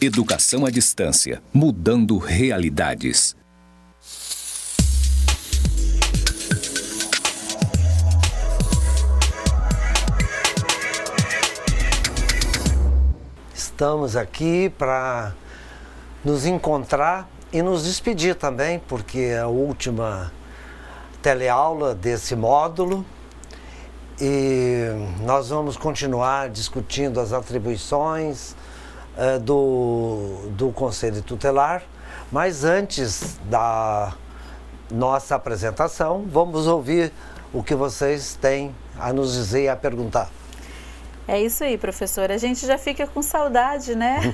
Educação à distância, mudando realidades. Estamos aqui para nos encontrar e nos despedir também, porque é a última teleaula desse módulo e nós vamos continuar discutindo as atribuições do Conselho Tutelar, mas antes da nossa apresentação, vamos ouvir o que vocês têm a nos dizer e a perguntar. É isso aí, professora. A gente já fica com saudade, né?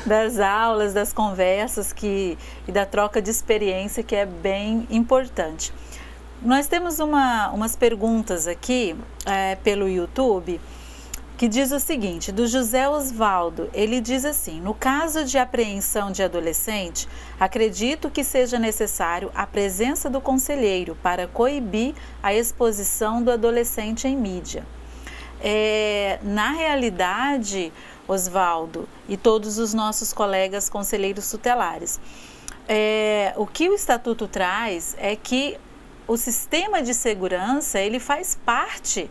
Das aulas, das conversas e da troca de experiência, que é bem importante. Nós temos umas perguntas aqui pelo YouTube, que diz o seguinte, do José Osvaldo. Ele diz assim: no caso de apreensão de adolescente, acredito que seja necessário a presença do conselheiro para coibir a exposição do adolescente em mídia. Na realidade, Osvaldo e todos os nossos colegas conselheiros tutelares, o que o Estatuto traz é que o sistema de segurança, ele faz parte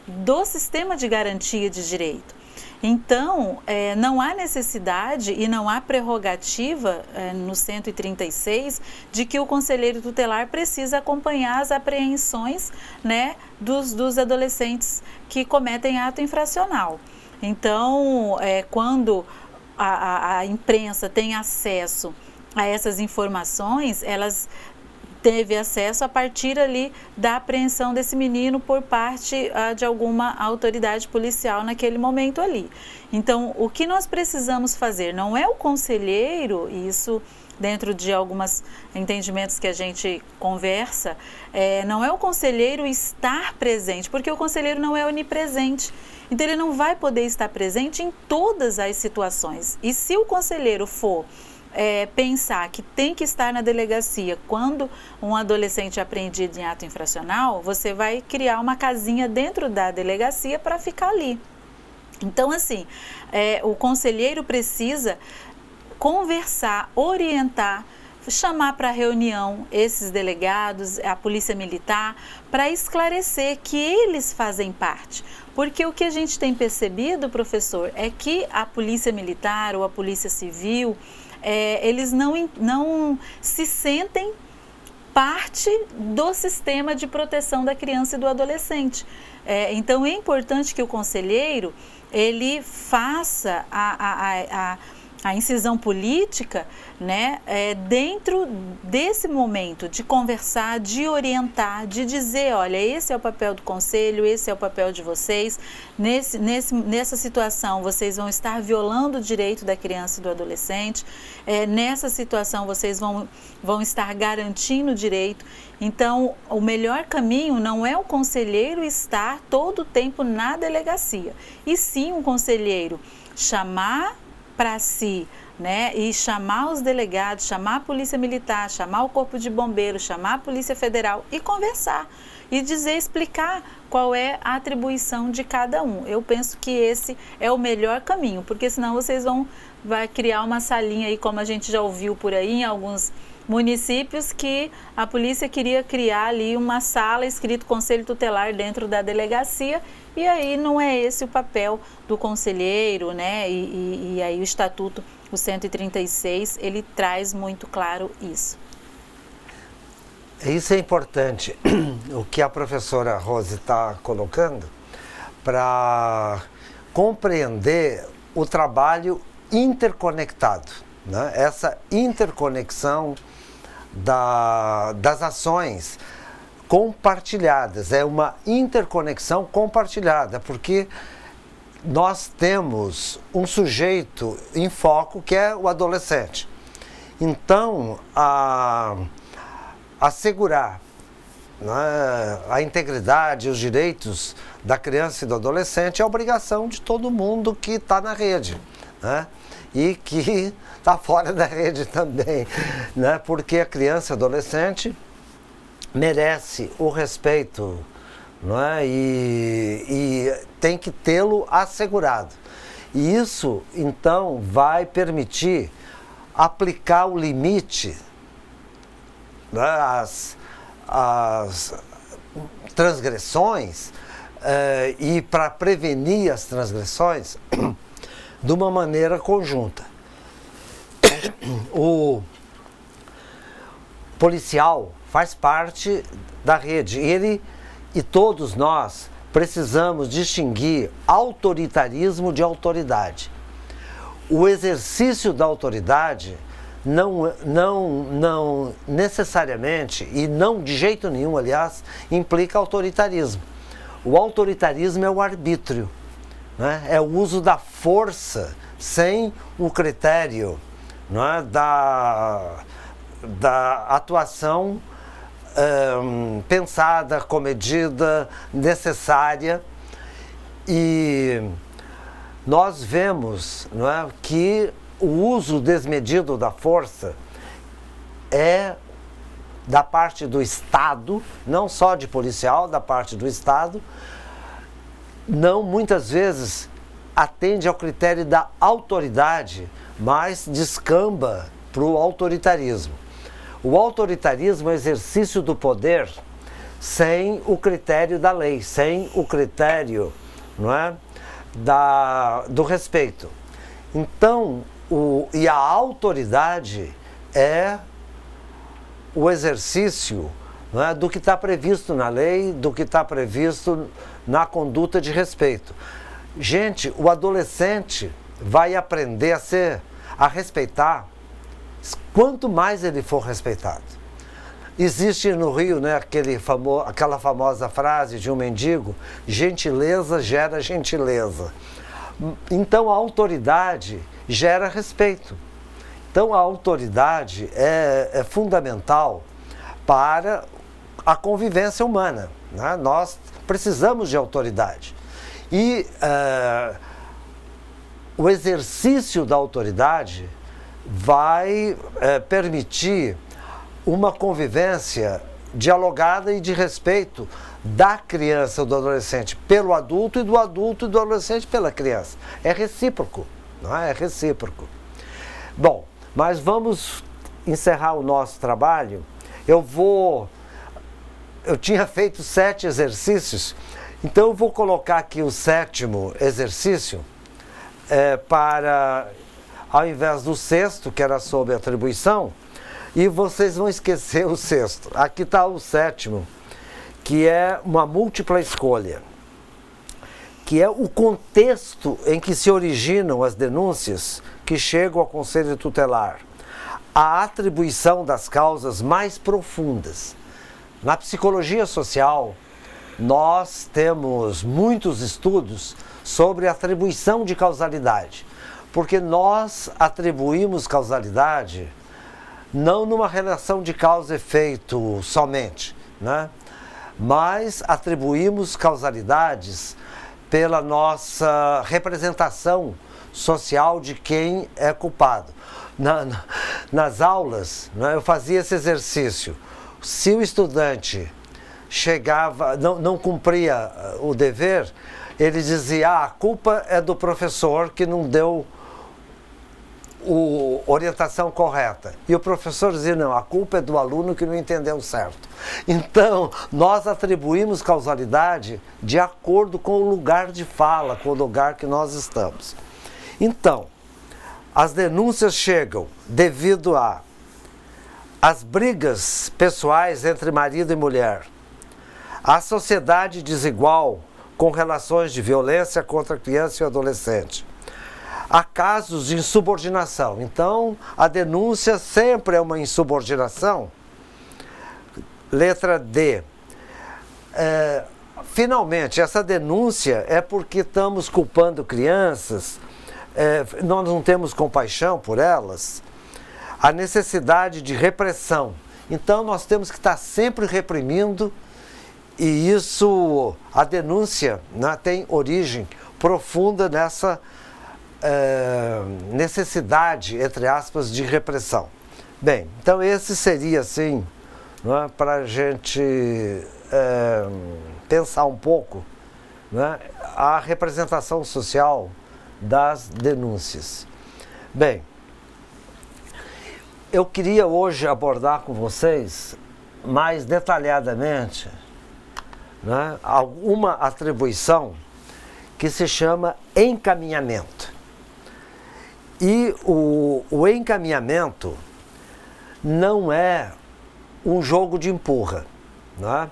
do sistema de garantia de direito. Então, não há necessidade e não há prerrogativa no 136 de que o conselheiro tutelar precisa acompanhar as apreensões, né, dos adolescentes que cometem ato infracional. Então, quando a imprensa tem acesso a essas informações, elas teve acesso a partir ali da apreensão desse menino por parte de alguma autoridade policial naquele momento ali. Então, o que nós precisamos fazer não é o conselheiro, isso dentro de alguns entendimentos que a gente conversa, não é o conselheiro estar presente, porque o conselheiro não é onipresente. Então, ele não vai poder estar presente em todas as situações. E se o conselheiro for pensar que tem que estar na delegacia quando um adolescente é apreendido em ato infracional, você vai criar uma casinha dentro da delegacia para ficar ali. Então, assim, o conselheiro precisa conversar, orientar, chamar para reunião esses delegados, a polícia militar, para esclarecer que eles fazem parte. Porque o que a gente tem percebido, professor, é que a polícia militar ou a polícia civil, eles não se sentem parte do sistema de proteção da criança e do adolescente. Então, é importante que o conselheiro ele faça a incisão política, né, dentro desse momento de conversar, de orientar, de dizer, olha, esse é o papel do conselho, esse é o papel de vocês, nessa situação vocês vão estar violando o direito da criança e do adolescente, nessa situação vocês vão estar garantindo o direito. Então, o melhor caminho não é o conselheiro estar todo o tempo na delegacia, e sim o conselheiro chamar para si, né, e chamar os delegados, chamar a polícia militar, chamar o corpo de bombeiros, chamar a polícia federal e conversar e explicar qual é a atribuição de cada um. Eu penso que esse é o melhor caminho, porque senão vocês vai criar uma salinha aí, como a gente já ouviu por aí em alguns municípios, que a polícia queria criar ali uma sala escrito Conselho Tutelar dentro da delegacia, e aí não é esse o papel do conselheiro, né? E aí o Estatuto, o 136, ele traz muito claro isso. Isso é importante, o que a professora Rose está colocando, para compreender o trabalho interconectado, né? Essa interconexão das ações compartilhadas, é uma interconexão compartilhada, porque nós temos um sujeito em foco que é o adolescente. Então, assegurar, né, a integridade e os direitos da criança e do adolescente é obrigação de todo mundo que está na rede, né? E que está fora da rede também, né? Porque a criança e adolescente merece o respeito, não é? E tem que tê-lo assegurado. E isso, então, vai permitir aplicar o limite, né, às transgressões, e para prevenir as transgressões de uma maneira conjunta. O policial faz parte da rede. Ele e todos nós precisamos distinguir autoritarismo de autoridade. O exercício da autoridade não necessariamente, e não de jeito nenhum, aliás, implica autoritarismo. O autoritarismo é o arbítrio, né? É o uso da força sem o critério, né, da atuação pensada, comedida, necessária. E nós vemos, não é, que o uso desmedido da força é da parte do Estado, não só de policial, da parte do Estado, não muitas vezes atende ao critério da autoridade, mas descamba para o autoritarismo. O autoritarismo é o exercício do poder sem o critério da lei, sem o critério, não é, do respeito. Então, e a autoridade é o exercício, não é, do que está previsto na lei, do que está previsto na conduta de respeito. Gente, o adolescente vai aprender a respeitar quanto mais ele for respeitado. Existe no Rio, né, aquela famosa frase de um mendigo: gentileza gera gentileza. Então a autoridade gera respeito. Então a autoridade é fundamental para a convivência humana, né? Nós precisamos de autoridade. E o exercício da autoridade vai permitir uma convivência dialogada e de respeito da criança ou do adolescente pelo adulto e do adolescente pela criança. É recíproco, não é? É recíproco. Bom, mas vamos encerrar o nosso trabalho. Eu tinha feito 7 exercícios, então eu vou colocar aqui o 7º exercício ao invés do 6º, que era sobre atribuição, e vocês vão esquecer o 6º. Aqui está o 7º, que é uma múltipla escolha, que é o contexto em que se originam as denúncias que chegam ao Conselho Tutelar, a atribuição das causas mais profundas. Na psicologia social, nós temos muitos estudos sobre atribuição de causalidade, porque nós atribuímos causalidade não numa relação de causa e efeito somente, né? Mas atribuímos causalidades pela nossa representação social de quem é culpado. Nas aulas, né, eu fazia esse exercício. Se o estudante chegava, não cumpria o dever, ele dizia: a culpa é do professor que não deu a orientação correta. E o professor dizia: não, a culpa é do aluno que não entendeu certo. Então, nós atribuímos causalidade de acordo com o lugar de fala, com o lugar que nós estamos. Então, as denúncias chegam devido às brigas pessoais entre marido e mulher, a sociedade desigual com relações de violência contra a criança e o adolescente. Há casos de insubordinação. Então, a denúncia sempre é uma insubordinação. Letra D. Finalmente, essa denúncia é porque estamos culpando crianças, nós não temos compaixão por elas. A necessidade de repressão. Então, nós temos que estar sempre reprimindo, e isso, a denúncia, né, tem origem profunda nessa necessidade, entre aspas, de repressão. Bem, então esse seria, assim, né, para a gente pensar um pouco, né, a representação social das denúncias. Bem, eu queria hoje abordar com vocês mais detalhadamente, né, uma atribuição que se chama encaminhamento. E o encaminhamento não é um jogo de empurra, né?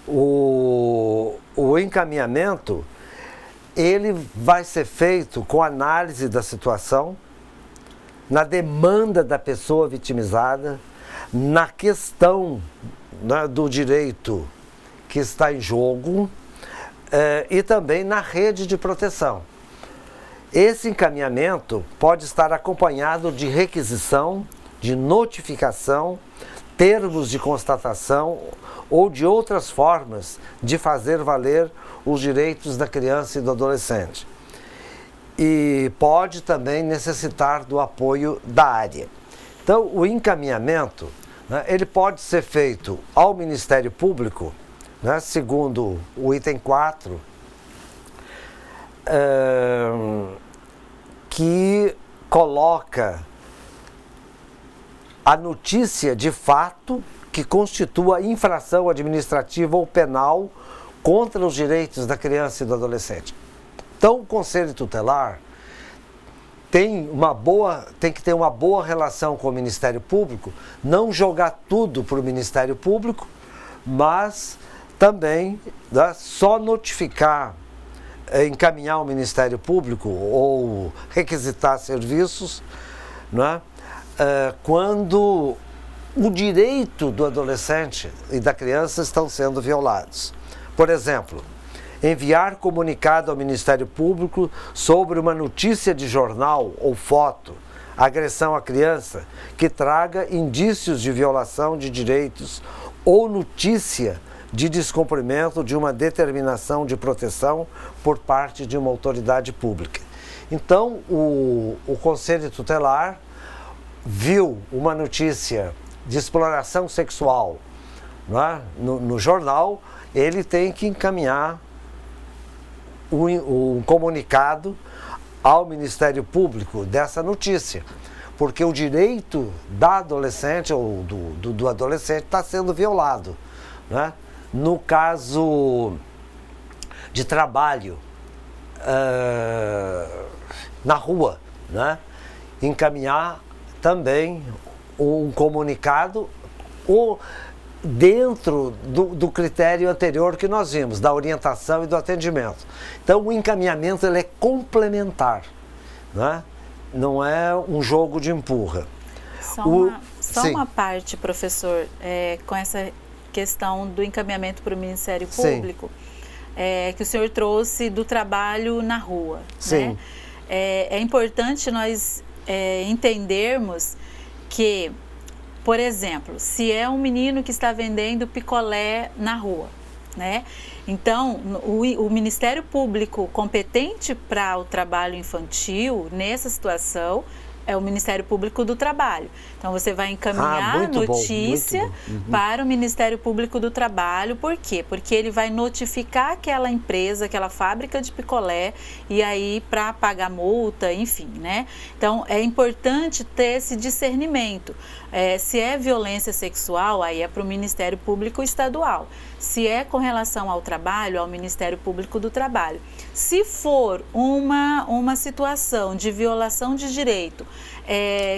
O encaminhamento, ele vai ser feito com análise da situação, na demanda da pessoa vitimizada, na questão, né, do direito que está em jogo, e também na rede de proteção. Esse encaminhamento pode estar acompanhado de requisição, de notificação, termos de constatação ou de outras formas de fazer valer os direitos da criança e do adolescente. E pode também necessitar do apoio da área. Então, o encaminhamento, né, ele pode ser feito ao Ministério Público, né, segundo o item 4, que coloca a notícia de fato que constitua infração administrativa ou penal contra os direitos da criança e do adolescente. Então, o Conselho Tutelar tem que ter uma boa relação com o Ministério Público, não jogar tudo para o Ministério Público, mas também, né, só notificar, encaminhar ao Ministério Público ou requisitar serviços, né, quando o direito do adolescente e da criança estão sendo violados. Por exemplo, enviar comunicado ao Ministério Público sobre uma notícia de jornal ou foto, agressão à criança, que traga indícios de violação de direitos ou notícia de descumprimento de uma determinação de proteção por parte de uma autoridade pública. Então, o Conselho Tutelar viu uma notícia de exploração sexual, né, no jornal, ele tem que encaminhar um comunicado ao Ministério Público dessa notícia, porque o direito da adolescente ou do adolescente está sendo violado, né? No caso de trabalho na rua, né, encaminhar também um comunicado ou dentro do critério anterior que nós vimos, da orientação e do atendimento. Então, o encaminhamento, ele é complementar, né? Não é um jogo de empurra. Só uma parte, professor, com essa questão do encaminhamento para o Ministério Público, que o senhor trouxe do trabalho na rua. Sim. Né? É importante nós entendermos que, por exemplo, se é um menino que está vendendo picolé na rua, né? Então, o Ministério Público competente para o trabalho infantil, nessa situação, é o Ministério Público do Trabalho. Então, você vai encaminhar a notícia para o Ministério Público do Trabalho. Por quê? Porque ele vai notificar aquela empresa, aquela fábrica de picolé, e aí para pagar multa, enfim, né? Então, é importante ter esse discernimento. Se é violência sexual, aí é para o Ministério Público Estadual. Se é com relação ao trabalho, ao Ministério Público do Trabalho. Se for uma situação de violação de direito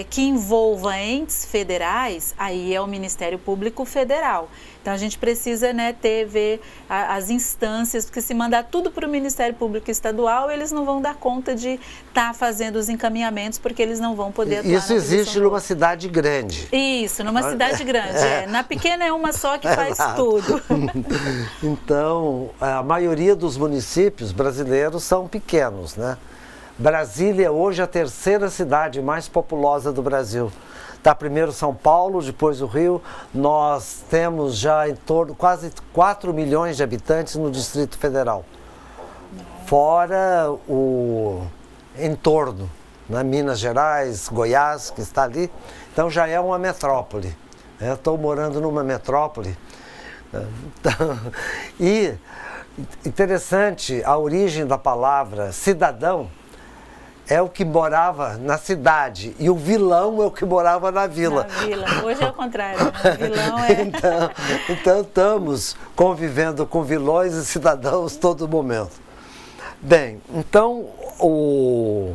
que envolva entes federais, aí é o Ministério Público Federal. Então, a gente precisa, né, ver as instâncias, porque se mandar tudo para o Ministério Público Estadual, eles não vão dar conta de estar fazendo os encaminhamentos, porque eles não vão poder atuar. Isso existe numa cidade grande. Isso, numa cidade grande. Na pequena é uma só que faz tudo. Então, a maioria dos municípios brasileiros são pequenos, né? Brasília hoje é a terceira cidade mais populosa do Brasil. Está primeiro São Paulo, depois o Rio. Nós temos já em torno quase 4 milhões de habitantes no Distrito Federal. Fora o entorno, né? Minas Gerais, Goiás, que está ali. Então já é uma metrópole. Estou morando numa metrópole. E interessante, a origem da palavra cidadão é o que morava na cidade e o vilão é o que morava na vila. Na vila. Hoje é o contrário, né? O vilão é... Então estamos convivendo com vilões e cidadãos todo momento. Bem, então o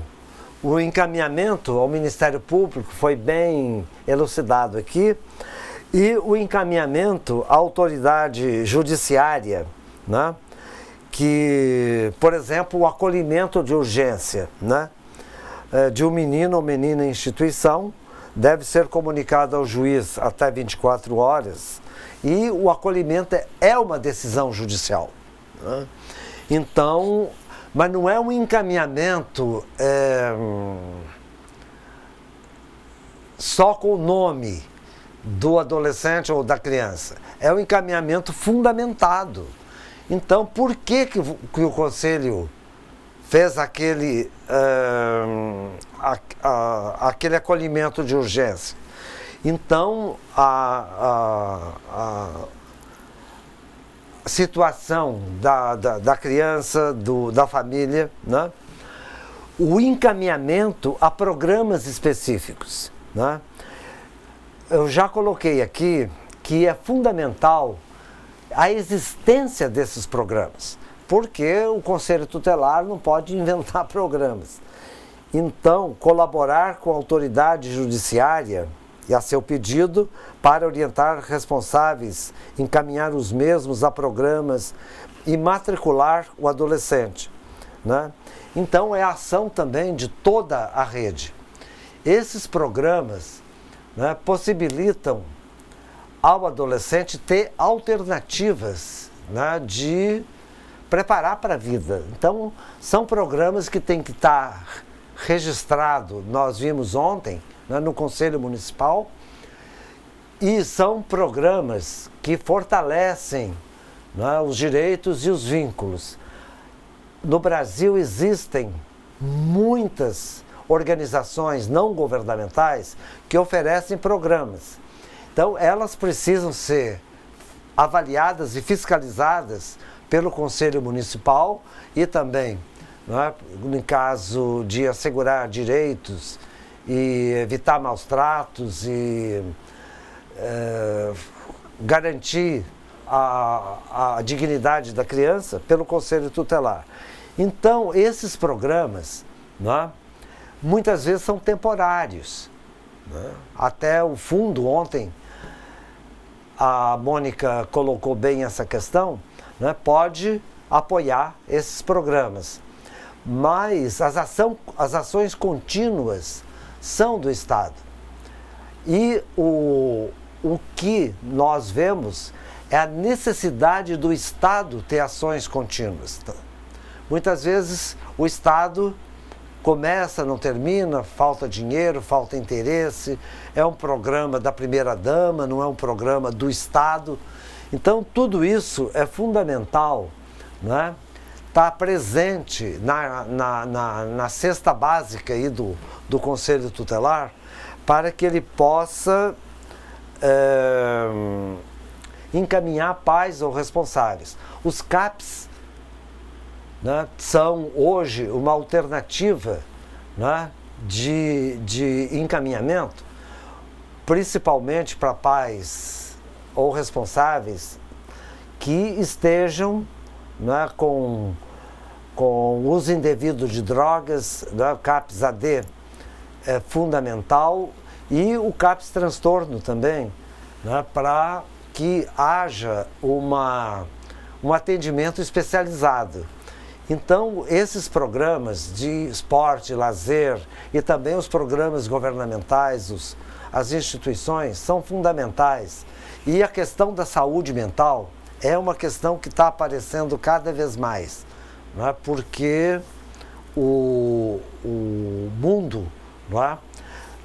encaminhamento ao Ministério Público foi bem elucidado aqui, e o encaminhamento à autoridade judiciária, né? Que, por exemplo, o acolhimento de urgência, né? De um menino ou menina em instituição deve ser comunicado ao juiz até 24 horas, e o acolhimento é uma decisão judicial, né? Então, mas não é um encaminhamento só com o nome do adolescente ou da criança, é um encaminhamento fundamentado. Então, por que o Conselho fez aquele acolhimento de urgência? Então, a situação da criança, da família, né? O encaminhamento a programas específicos, né? Eu já coloquei aqui que é fundamental a existência desses programas, porque o Conselho Tutelar não pode inventar programas. Então, colaborar com a autoridade judiciária e a seu pedido para orientar responsáveis, encaminhar os mesmos a programas e matricular o adolescente, né? Então, é a ação também de toda a rede. Esses programas, né, possibilitam ao adolescente ter alternativas, né, de preparar para a vida. Então, são programas que têm que estar registrados, nós vimos ontem, né, no Conselho Municipal, e são programas que fortalecem, né, os direitos e os vínculos. No Brasil existem muitas organizações não governamentais que oferecem programas. Então, elas precisam ser avaliadas e fiscalizadas pelo Conselho Municipal e também, né, no caso de assegurar direitos e evitar maus tratos e garantir a dignidade da criança, pelo Conselho Tutelar. Então, esses programas, né, muitas vezes são temporários, né? Até o fundo, ontem, a Mônica colocou bem essa questão, né, pode apoiar esses programas. Mas as ações contínuas são do Estado. E o que nós vemos é a necessidade do Estado ter ações contínuas. Muitas vezes o Estado começa, não termina, falta dinheiro, falta interesse, é um programa da primeira-dama, não é um programa do Estado. Então, tudo isso é fundamental, né? Está presente na cesta básica aí do Conselho Tutelar, para que ele possa encaminhar pais ou responsáveis. Os CAPs, né, são hoje uma alternativa, né, de encaminhamento, principalmente para pais ou responsáveis que estejam, né, com uso indevido de drogas, né? O CAPS AD é fundamental, e o CAPS transtorno também, né, para que haja um atendimento especializado. Então, esses programas de esporte, lazer e também os programas governamentais, as instituições, são fundamentais. E a questão da saúde mental é uma questão que está aparecendo cada vez mais, né? Porque o mundo, né,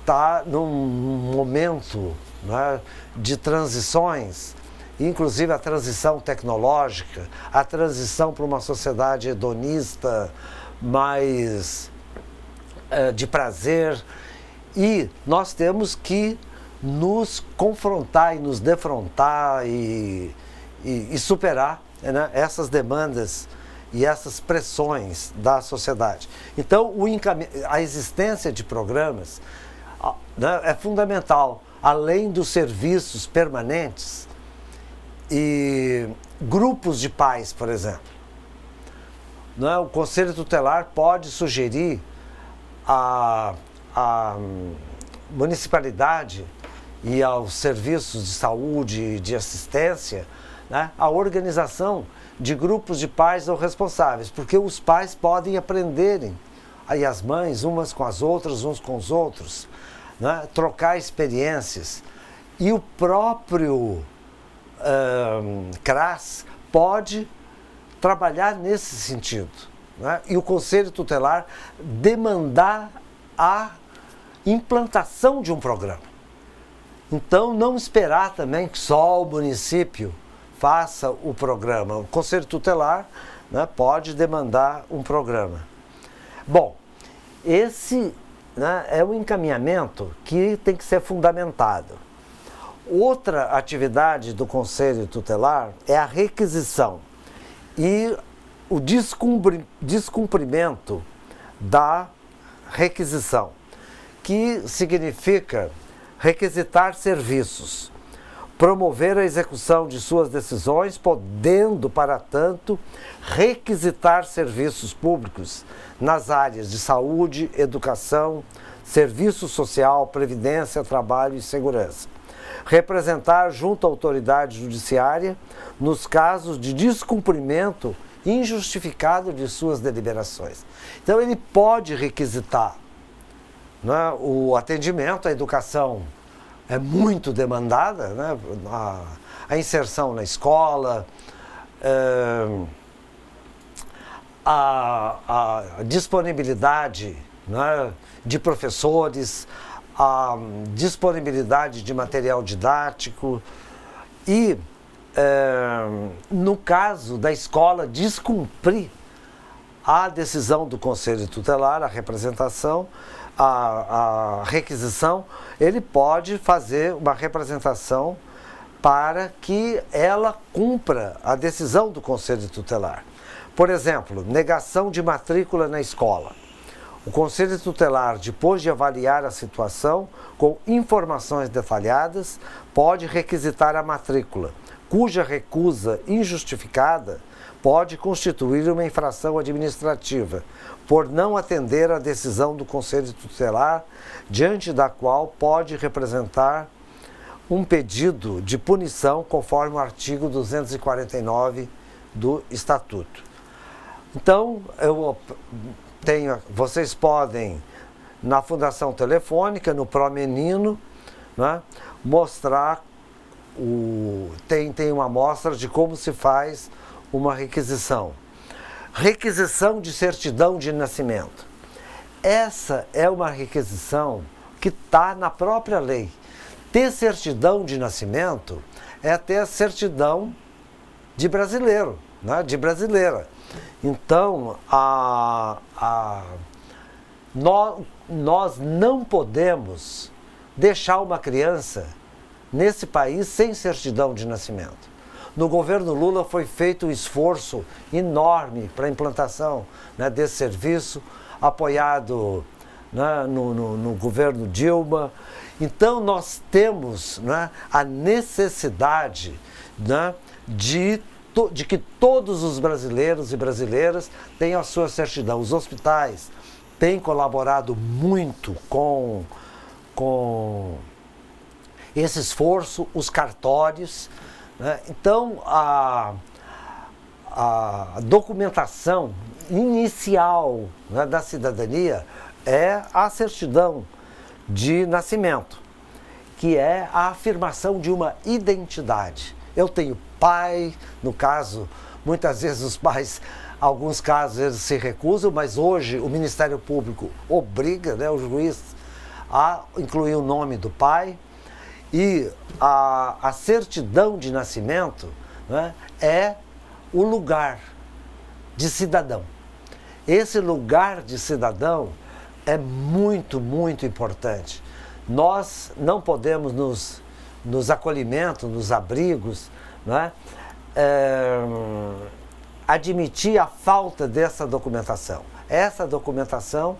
está num momento, né, de transições, inclusive a transição tecnológica, a transição para uma sociedade hedonista, mais de prazer, e nós temos que nos confrontar e nos defrontar e superar, né, essas demandas e essas pressões da sociedade. Então, a existência de programas, né, é fundamental, além dos serviços permanentes e grupos de pais, por exemplo. Né, o Conselho Tutelar pode sugerir à municipalidade e aos serviços de saúde e de assistência, né, a organização de grupos de pais ou responsáveis, porque os pais podem aprenderem, aí as mães, umas com as outras, uns com os outros, né, trocar experiências. E o próprio CRAS pode trabalhar nesse sentido, né, e o Conselho Tutelar demandar a implantação de um programa. Então, não esperar também que só o município faça o programa. O Conselho Tutelar, né, pode demandar um programa. Bom, esse, né, é um encaminhamento que tem que ser fundamentado. Outra atividade do Conselho Tutelar é a requisição e o descumprimento da requisição, que significa requisitar serviços, promover a execução de suas decisões, podendo, para tanto, requisitar serviços públicos nas áreas de saúde, educação, serviço social, previdência, trabalho e segurança. Representar junto à autoridade judiciária nos casos de descumprimento injustificado de suas deliberações. Então, ele pode requisitar, né, o atendimento, a educação é muito demandada, né, a inserção na escola, a disponibilidade, né, de professores, a disponibilidade de material didático e, no caso da escola, descumprir a decisão do Conselho Tutelar, a representação, a requisição, ele pode fazer uma representação para que ela cumpra a decisão do Conselho Tutelar. Por exemplo, negação de matrícula na escola. O Conselho Tutelar, depois de avaliar a situação com informações detalhadas, pode requisitar a matrícula, cuja recusa injustificada pode constituir uma infração administrativa, por não atender à decisão do Conselho Tutelar, diante da qual pode representar um pedido de punição conforme o artigo 249 do Estatuto. Então, vocês podem, na Fundação Telefônica, no ProMenino, né, mostrar, tem uma amostra de como se faz uma requisição. Requisição de certidão de nascimento. Essa é uma requisição que está na própria lei. Ter certidão de nascimento é ter certidão de brasileiro, né, de brasileira. Então, nós não podemos deixar uma criança nesse país sem certidão de nascimento. No governo Lula foi feito um esforço enorme para a implantação, né, desse serviço, apoiado, né, no governo Dilma. Então, nós temos, né, a necessidade, né, de que todos os brasileiros e brasileiras tenham a sua certidão. Os hospitais têm colaborado muito com esse esforço, os cartórios, né? Então, a documentação inicial, né, da cidadania é a certidão de nascimento, que é a afirmação de uma identidade. Eu tenho pai, no caso, muitas vezes os pais, alguns casos eles se recusam, mas hoje o Ministério Público obriga, né, o juiz a incluir o nome do pai. E a certidão de nascimento, né, é o lugar de cidadão. Esse lugar de cidadão é muito, muito importante. Nós não podemos nos acolhimentos, nos abrigos, né, admitir a falta dessa documentação. Essa documentação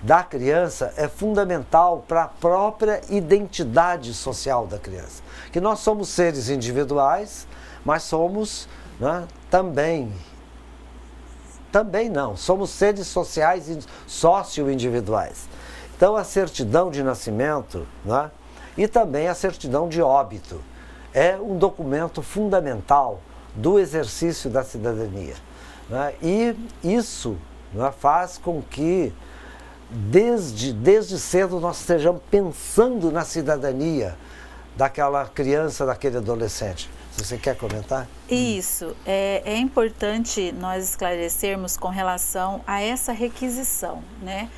da criança é fundamental para a própria identidade social da criança. Que nós somos seres individuais, mas somos, né, somos seres sociais e socio-individuais. Então a certidão de nascimento, né, e também a certidão de óbito é um documento fundamental do exercício da cidadania, né, e isso, né, faz com que desde cedo nós estejamos pensando na cidadania daquela criança, daquele adolescente. Você quer comentar? Isso. É importante nós esclarecermos com relação a essa requisição, né?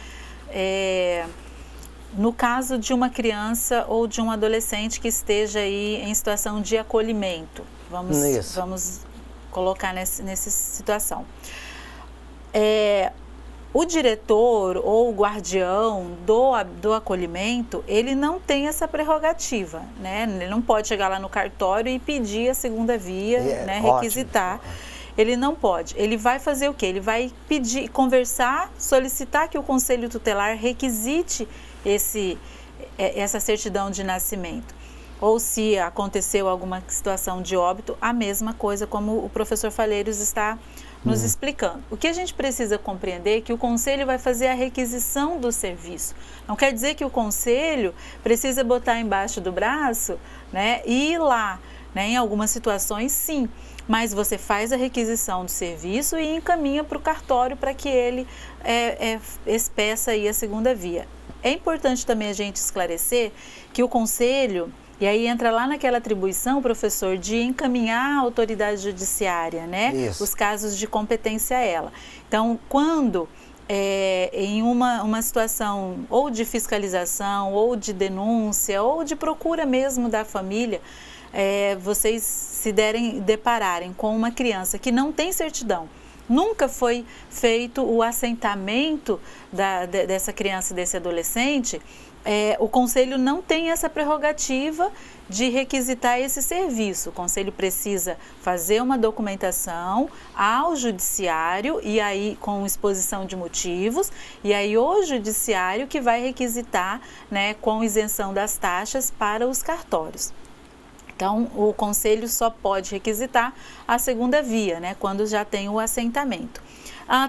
No caso de uma criança ou de um adolescente que esteja aí em situação de acolhimento, vamos colocar nessa situação. O diretor ou o guardião do acolhimento, ele não tem essa prerrogativa, né? Ele não pode chegar lá no cartório e pedir a segunda via, né? Requisitar. Ótimo. Ele não pode. Ele vai fazer o quê? Ele vai pedir, conversar, solicitar que o conselho tutelar requisite essa certidão de nascimento. Ou se aconteceu alguma situação de óbito, a mesma coisa, como o professor Falheiros está nos explicando. O que a gente precisa compreender é que o conselho vai fazer a requisição do serviço. Não quer dizer que o conselho precisa botar embaixo do braço, né, e ir lá, né? Em algumas situações, sim, mas você faz a requisição do serviço e encaminha para o cartório para que ele expeça aí a segunda via. É importante também a gente esclarecer que o conselho, e aí entra lá naquela atribuição, professor, de encaminhar a autoridade judiciária, né? Isso. Os casos de competência a ela. Então, quando em uma situação ou de fiscalização, ou de denúncia, ou de procura mesmo da família, vocês se depararem com uma criança que não tem certidão, nunca foi feito o assentamento dessa criança e desse adolescente, o conselho não tem essa prerrogativa de requisitar esse serviço. O conselho precisa fazer uma documentação ao judiciário, e aí com exposição de motivos, e aí o judiciário que vai requisitar, né, com isenção das taxas para os cartórios. Então, o conselho só pode requisitar a segunda via, né, quando já tem o assentamento.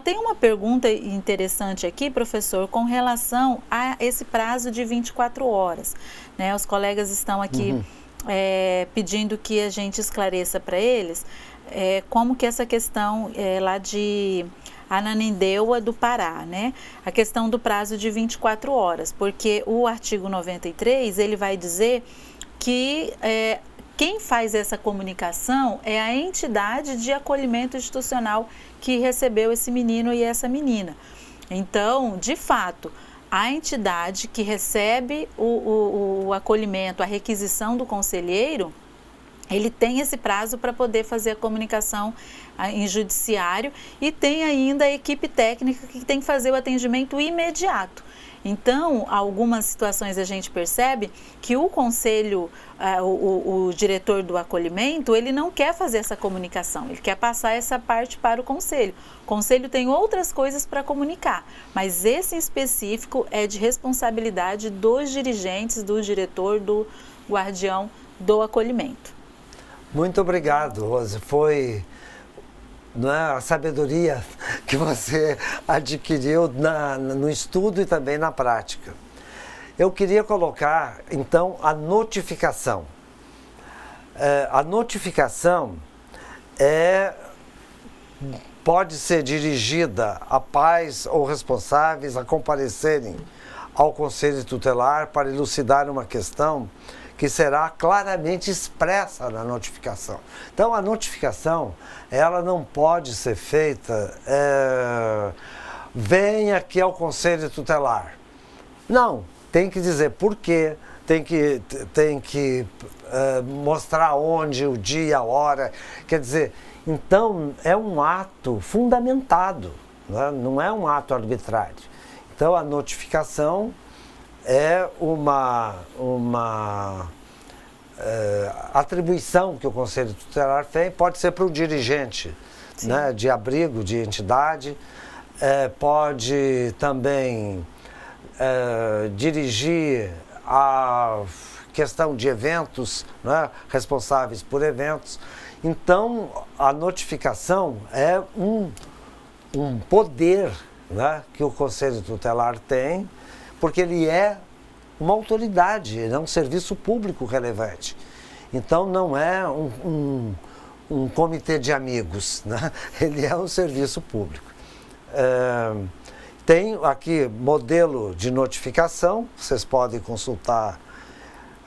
Tem uma pergunta interessante aqui, professor, com relação a esse prazo de 24 horas. Né? Os colegas estão aqui pedindo que a gente esclareça para eles como que essa questão lá de Ananindeua do Pará, né? A questão do prazo de 24 horas, porque o artigo 93, ele vai dizer que quem faz essa comunicação é a entidade de acolhimento institucional que recebeu esse menino e essa menina. Então, de fato, a entidade que recebe o acolhimento, a requisição do conselheiro, ele tem esse prazo para poder fazer a comunicação em judiciário, e tem ainda a equipe técnica que tem que fazer o atendimento imediato. Então, algumas situações a gente percebe que o conselho, o diretor do acolhimento, ele não quer fazer essa comunicação, ele quer passar essa parte para o conselho. O conselho tem outras coisas para comunicar, mas esse em específico é de responsabilidade dos dirigentes, do diretor, do guardião do acolhimento. Muito obrigado, Rose. Foi a sabedoria que você adquiriu no estudo e também na prática. Eu queria colocar, então, a notificação. A notificação pode ser dirigida a pais ou responsáveis a comparecerem ao Conselho Tutelar para elucidar uma questão que será claramente expressa na notificação. Então, a notificação, ela não pode ser feita, venha aqui ao Conselho Tutelar. Não, tem que dizer por quê, tem que mostrar onde, o dia, a hora. Quer dizer, então, é um ato fundamentado, né? Não é um ato arbitrário. Então, a notificação é uma atribuição que o Conselho Tutelar tem, pode ser para o dirigente né, de abrigo, de entidade, pode também dirigir a questão de eventos, né, responsáveis por eventos. Então, a notificação é um poder, né, que o Conselho Tutelar tem, porque ele é uma autoridade, ele é um serviço público relevante. Então, não é um comitê de amigos, né? Ele é um serviço público. Tem aqui modelo de notificação, vocês podem consultar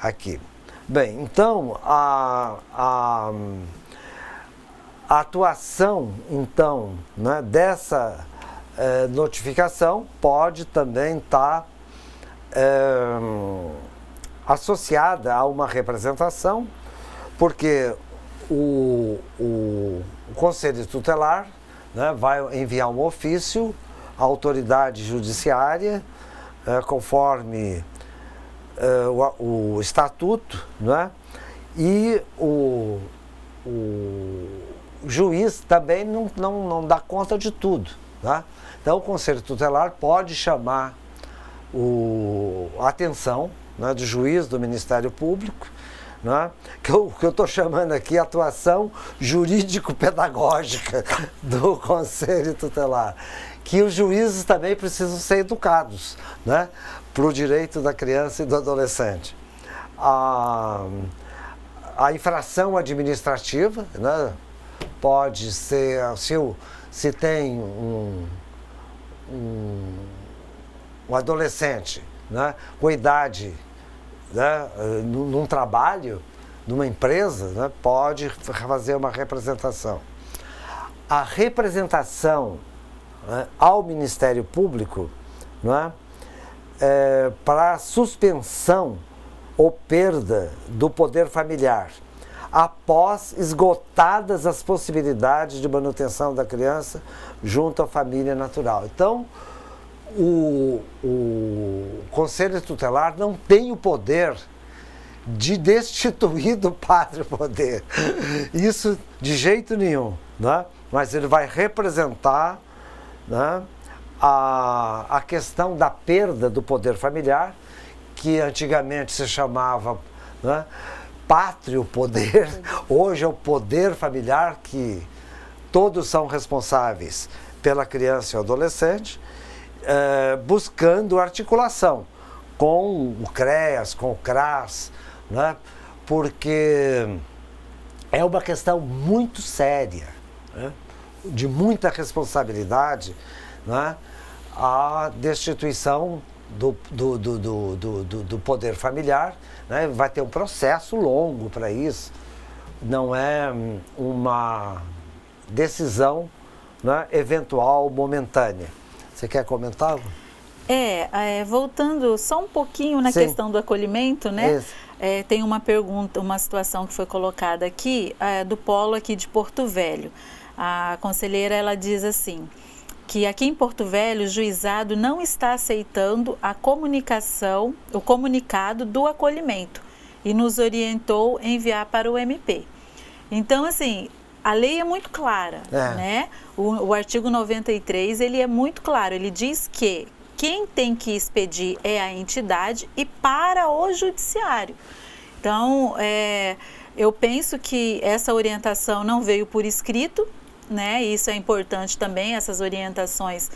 aqui. Bem, então, a atuação, então, né, dessa notificação pode também estar associada a uma representação, porque o Conselho Tutelar, né, vai enviar um ofício à autoridade judiciária, conforme o estatuto, né, e o juiz também não dá conta de tudo, né? Então, o Conselho Tutelar pode chamar a atenção, né, do juiz, do Ministério Público, né, que eu estou chamando aqui atuação jurídico-pedagógica do Conselho Tutelar, que os juízes também precisam ser educados, né, para o direito da criança e do adolescente. A infração administrativa, né, pode ser, se tem um adolescente, né, com idade, né, num trabalho, numa empresa, né, pode fazer uma representação. A representação, né, ao Ministério Público, né, para suspensão ou perda do poder familiar, após esgotadas as possibilidades de manutenção da criança junto à família natural. Então, o Conselho Tutelar não tem o poder de destituir do pátrio poder. Isso de jeito nenhum, né? Mas ele vai representar, né, a questão da perda do poder familiar, que antigamente se chamava, né, pátrio poder, hoje é o poder familiar, que todos são responsáveis pela criança e o adolescente, buscando articulação com o CREAS, com o CRAS, né? Porque é uma questão muito séria, né, de muita responsabilidade, né, a destituição do poder familiar, né? Vai ter um processo longo para isso, não é uma decisão, né, eventual, momentânea. Você quer comentar? Voltando só um pouquinho na questão do acolhimento, né? Tem uma pergunta, uma situação que foi colocada aqui, do polo aqui de Porto Velho. A conselheira, ela diz assim, que aqui em Porto Velho o juizado não está aceitando a comunicação, o comunicado do acolhimento, e nos orientou a enviar para o MP. Então, assim, a lei é muito clara, né? O artigo 93, ele é muito claro, ele diz que quem tem que expedir é a entidade e para o judiciário. Então, eu penso que essa orientação não veio por escrito, né? Isso é importante também, essas orientações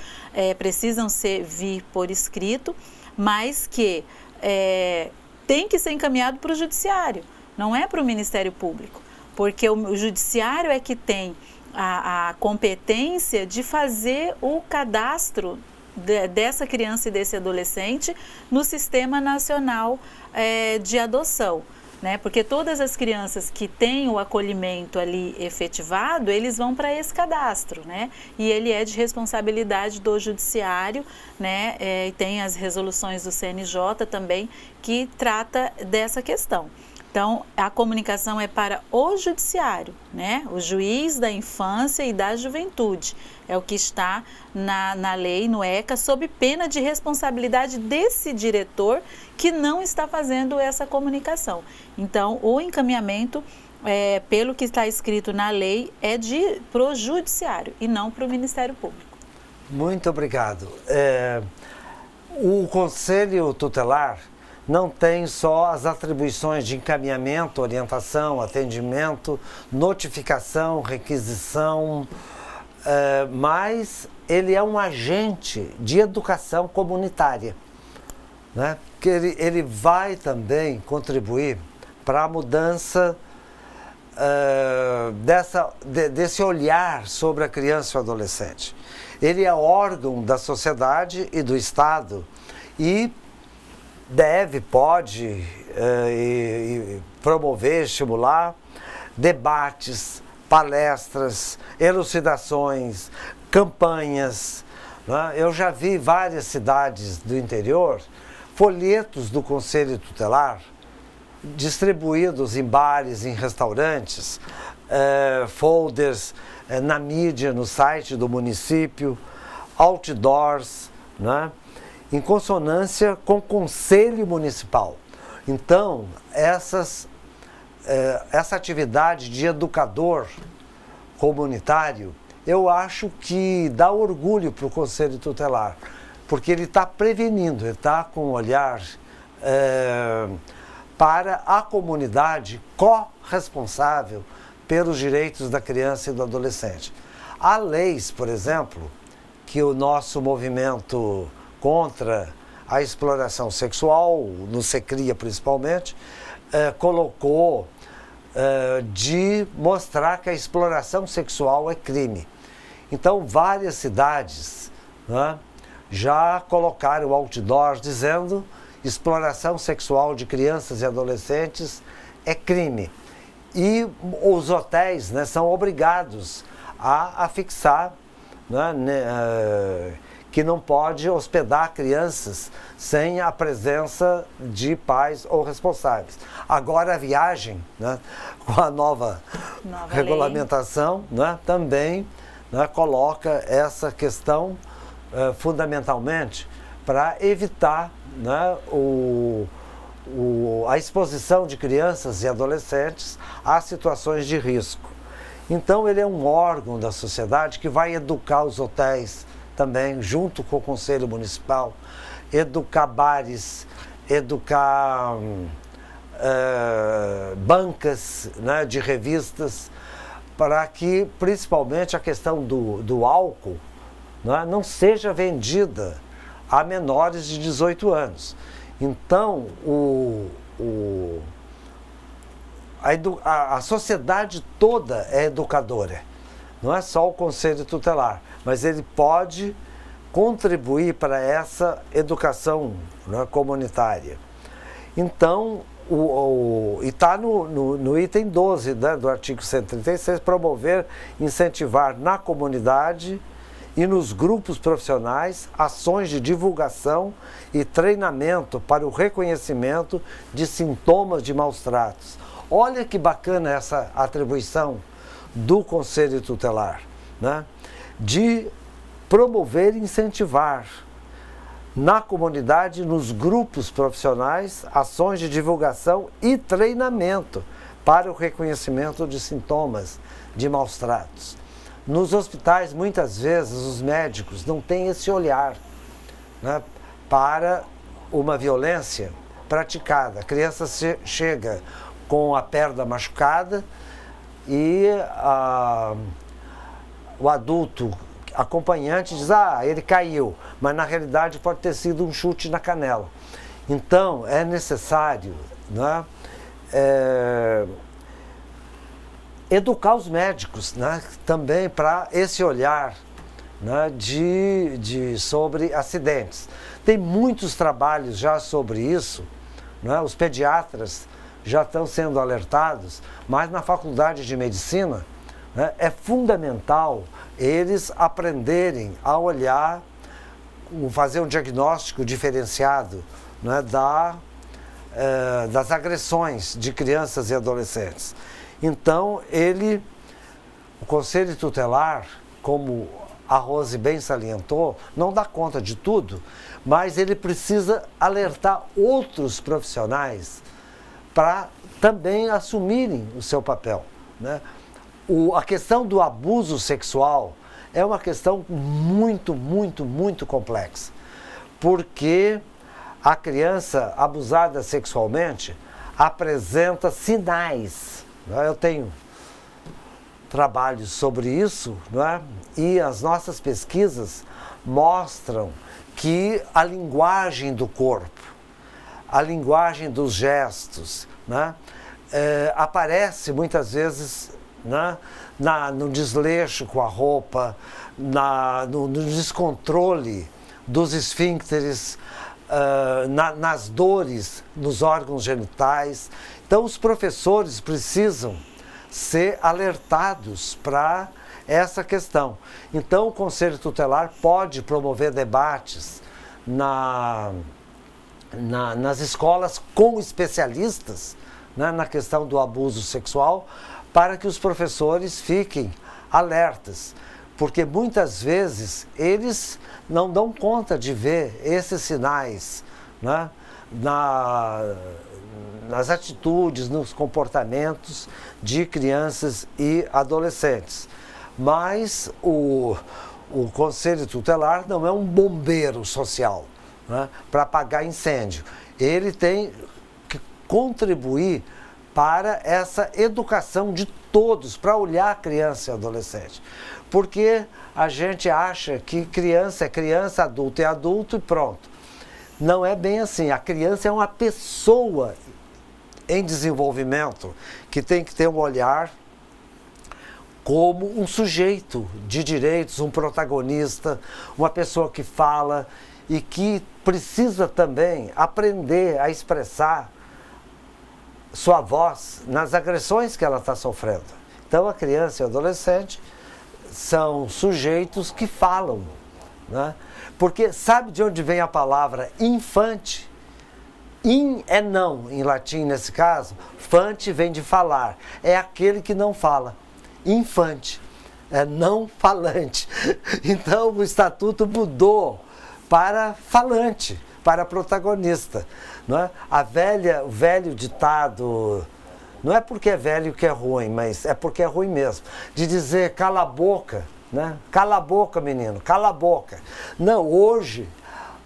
precisam vir por escrito, mas que tem que ser encaminhado para o judiciário, não é para o Ministério Público, porque o judiciário é que tem a competência de fazer o cadastro dessa criança e desse adolescente no Sistema Nacional de Adoção, né? Porque todas as crianças que têm o acolhimento ali efetivado, eles vão para esse cadastro, né? E ele é de responsabilidade do judiciário, né? E tem as resoluções do CNJ também que trata dessa questão. Então, a comunicação é para o judiciário, né? O juiz da infância e da juventude. É o que está na lei, no ECA, sob pena de responsabilidade desse diretor que não está fazendo essa comunicação. Então, o encaminhamento pelo que está escrito na lei, é para o judiciário e não para o Ministério Público. Muito obrigado. O Conselho Tutelar não tem só as atribuições de encaminhamento, orientação, atendimento, notificação, requisição, mas ele é um agente de educação comunitária, né? Que ele vai também contribuir para a mudança desse olhar sobre a criança e o adolescente. Ele é órgão da sociedade e do Estado e pode promover, estimular debates, palestras, elucidações, campanhas, né? Eu já vi várias cidades do interior, folhetos do Conselho Tutelar, distribuídos em bares, em restaurantes, folders na mídia, no site do município, outdoors, né? Em consonância com o Conselho Municipal. Então, essa atividade de educador comunitário, eu acho que dá orgulho para o Conselho Tutelar, porque ele está prevenindo, ele está com um olhar para a comunidade corresponsável pelos direitos da criança e do adolescente. Há leis, por exemplo, que o nosso movimento contra a exploração sexual, no SECRIA principalmente, colocou de mostrar que a exploração sexual é crime. Então, várias cidades, né, já colocaram outdoors dizendo exploração sexual de crianças e adolescentes é crime. E os hotéis, né, são obrigados a fixar, né, que não pode hospedar crianças sem a presença de pais ou responsáveis. Agora a viagem, né, com a nova regulamentação, né, também, né, coloca essa questão fundamentalmente para evitar, né, a exposição de crianças e adolescentes a situações de risco. Então ele é um órgão da sociedade que vai educar os hotéis também, junto com o Conselho Municipal, educar bares, educar bancas, né, de revistas, para que principalmente a questão do álcool, né, não seja vendida a menores de 18 anos. Então, a sociedade toda é educadora, não é só o Conselho Tutelar, mas ele pode contribuir para essa educação, né, comunitária. Então, e está no item 12, né, do artigo 136, promover, incentivar na comunidade e nos grupos profissionais ações de divulgação e treinamento para o reconhecimento de sintomas de maus tratos. Olha que bacana essa atribuição do Conselho Tutelar, né? De promover e incentivar na comunidade, nos grupos profissionais, ações de divulgação e treinamento para o reconhecimento de sintomas de maus tratos. Nos hospitais, muitas vezes, os médicos não têm esse olhar, né, para uma violência praticada. A criança chega com a perna machucada e o adulto acompanhante diz, ele caiu, mas na realidade pode ter sido um chute na canela. Então, é necessário, né, educar os médicos, né, também para esse olhar, né, sobre acidentes. Tem muitos trabalhos já sobre isso, né, os pediatras já estão sendo alertados, mas na faculdade de medicina, né, é fundamental eles aprenderem a olhar, fazer um diagnóstico diferenciado, né, das agressões de crianças e adolescentes. Então, o Conselho Tutelar, como a Rose bem salientou, não dá conta de tudo, mas ele precisa alertar outros profissionais para também assumirem o seu papel, né? A questão do abuso sexual é uma questão muito, muito, muito complexa, porque a criança abusada sexualmente apresenta sinais, né? Eu tenho trabalhos sobre isso, né? E as nossas pesquisas mostram que a linguagem do corpo, a linguagem dos gestos, né? Aparece muitas vezes, né? No desleixo com a roupa, no descontrole dos esfíncteres, nas dores nos órgãos genitais. Então, os professores precisam ser alertados para essa questão. Então, o Conselho Tutelar pode promover debates nas escolas com especialistas, né, na questão do abuso sexual, para que os professores fiquem alertas, porque muitas vezes eles não dão conta de ver esses sinais, né, nas atitudes, nos comportamentos de crianças e adolescentes. Mas o Conselho Tutelar não é um bombeiro social, né, para apagar incêndio. Ele tem que contribuir para essa educação de todos, para olhar a criança e adolescente. Porque a gente acha que criança é criança, adulto é adulto e pronto. Não é bem assim. A criança é uma pessoa em desenvolvimento que tem que ter um olhar como um sujeito de direitos, um protagonista, uma pessoa que fala e que precisa também aprender a expressar sua voz nas agressões que ela está sofrendo. Então, a criança e o adolescente são sujeitos que falam, né? Porque sabe de onde vem a palavra infante? In é não, em latim nesse caso. Fante vem de falar. É aquele que não fala. Infante. É não falante. Então, o estatuto mudou para falante, para protagonista. Não é? O velho ditado, não é porque é velho que é ruim, mas é porque é ruim mesmo, de dizer cala a boca, né? Cala a boca, menino, cala a boca. Não, hoje,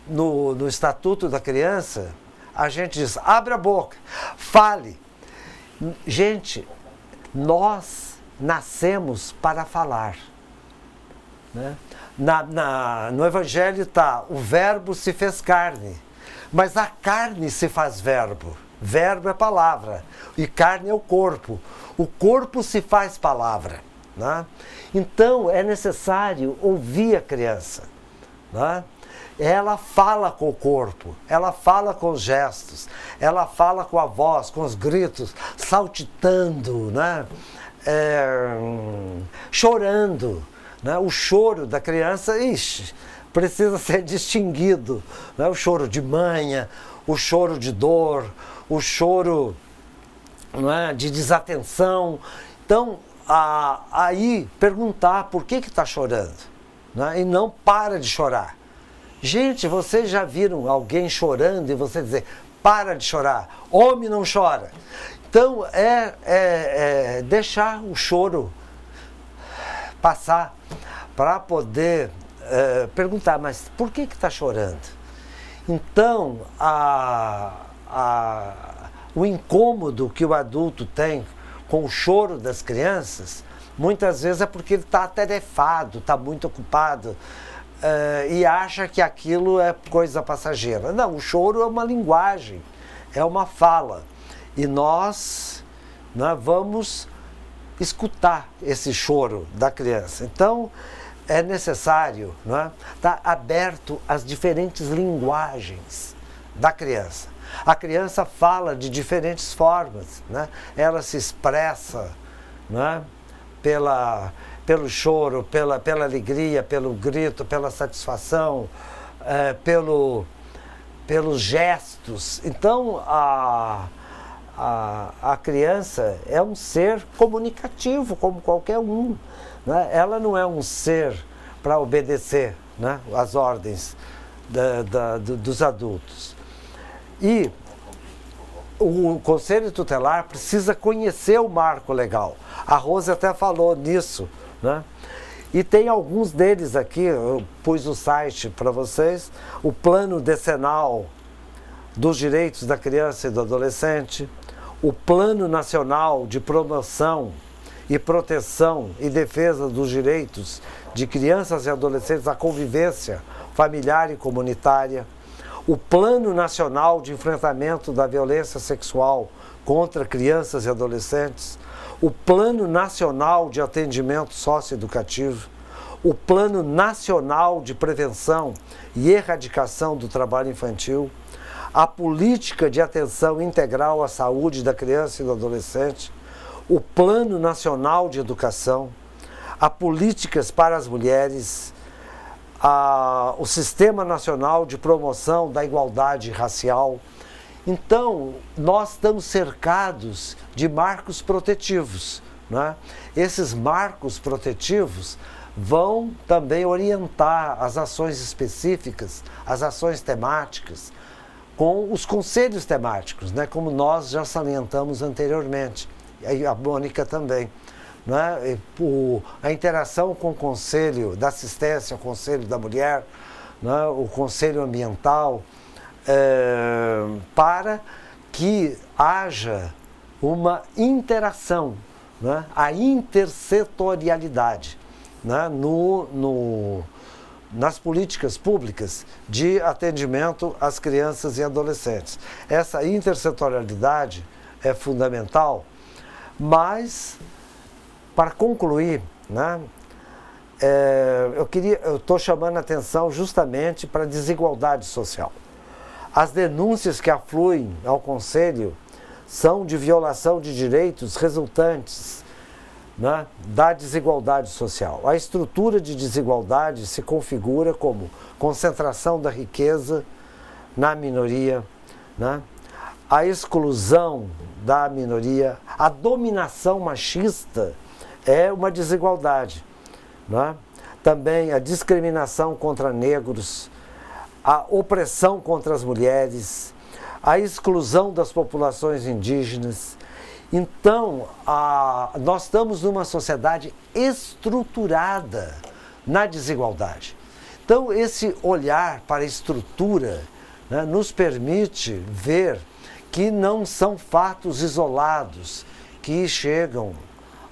no Estatuto da Criança, a gente diz, abre a boca, fale. Gente, nós nascemos para falar, né? No Evangelho está, o verbo se fez carne, mas a carne se faz verbo. Verbo é palavra e carne é o corpo. O corpo se faz palavra, né? Então é necessário ouvir a criança, né? Ela fala com o corpo, ela fala com os gestos, ela fala com a voz, com os gritos, saltitando, né? Chorando, né? O choro da criança, precisa ser distinguido, né? O choro de manha, o choro de dor, o choro, não é, de desatenção. Então, aí perguntar por que está chorando, né? E não para de chorar. Gente, vocês já viram alguém chorando e você dizer, para de chorar, homem não chora. Então, deixar o choro passar para poder perguntar, mas por que está chorando? Então, o incômodo que o adulto tem com o choro das crianças, muitas vezes é porque ele está atarefado, está muito ocupado, e acha que aquilo é coisa passageira. Não, o choro é uma linguagem, é uma fala. E nós vamos escutar esse choro da criança. Então, é necessário estar aberto às diferentes linguagens da criança. A criança fala de diferentes formas, né? Ela se expressa, né? Pelo choro, pela alegria, pelo grito, pela satisfação, pelos gestos. Então, a criança é um ser comunicativo, como qualquer um, né? Ela não é um ser para obedecer, né, às ordens dos adultos. E o Conselho Tutelar precisa conhecer o marco legal. A Rose até falou nisso, né? E tem alguns deles aqui, eu pus o site para vocês, o Plano Decenal dos Direitos da Criança e do Adolescente, o Plano Nacional de Promoção e Proteção e Defesa dos Direitos de Crianças e Adolescentes à Convivência Familiar e Comunitária, o Plano Nacional de Enfrentamento da Violência Sexual contra Crianças e Adolescentes, o Plano Nacional de Atendimento Socioeducativo, o Plano Nacional de Prevenção e Erradicação do Trabalho Infantil, a Política de Atenção Integral à Saúde da Criança e do Adolescente, o Plano Nacional de Educação, a Políticas para as Mulheres, o Sistema Nacional de Promoção da Igualdade Racial. Então, nós estamos cercados de marcos protetivos, né? Esses marcos protetivos vão também orientar as ações específicas, as ações temáticas, com os conselhos temáticos, né? Como nós já salientamos anteriormente, e a Mônica também. Né? A interação com o Conselho da Assistência, o Conselho da Mulher, né? O Conselho Ambiental, para que haja uma interação, né? A intersetorialidade, né? Nas políticas públicas de atendimento às crianças e adolescentes. Essa intersetorialidade é fundamental, mas, para concluir, né? Eu estou chamando a atenção justamente para a desigualdade social. As denúncias que afluem ao Conselho são de violação de direitos resultantes, né, da desigualdade social. A estrutura de desigualdade se configura como concentração da riqueza na minoria, né, a exclusão da minoria, a dominação machista é uma desigualdade, né? Também a discriminação contra negros, a opressão contra as mulheres, a exclusão das populações indígenas. Então, nós estamos numa sociedade estruturada na desigualdade. Então, esse olhar para a estrutura, né, nos permite ver que não são fatos isolados que chegam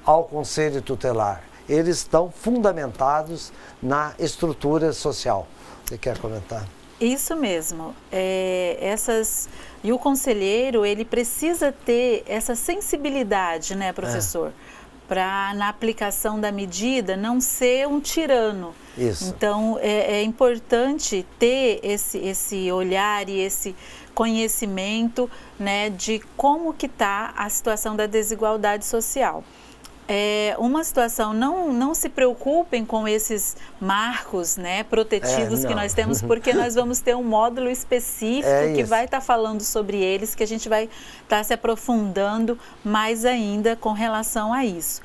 ao Conselho Tutelar. Eles estão fundamentados na estrutura social. Você quer comentar? Isso mesmo. E o conselheiro, ele precisa ter essa sensibilidade, né, professor? Para, na aplicação da medida, não ser um tirano. Isso. Então, é importante ter esse olhar e esse conhecimento, né, de como que está a situação da desigualdade social. Uma situação, não se preocupem com esses marcos, né, protetivos que nós temos, porque nós vamos ter um módulo específico que vai estar falando sobre eles, que a gente vai estar se aprofundando mais ainda com relação a isso.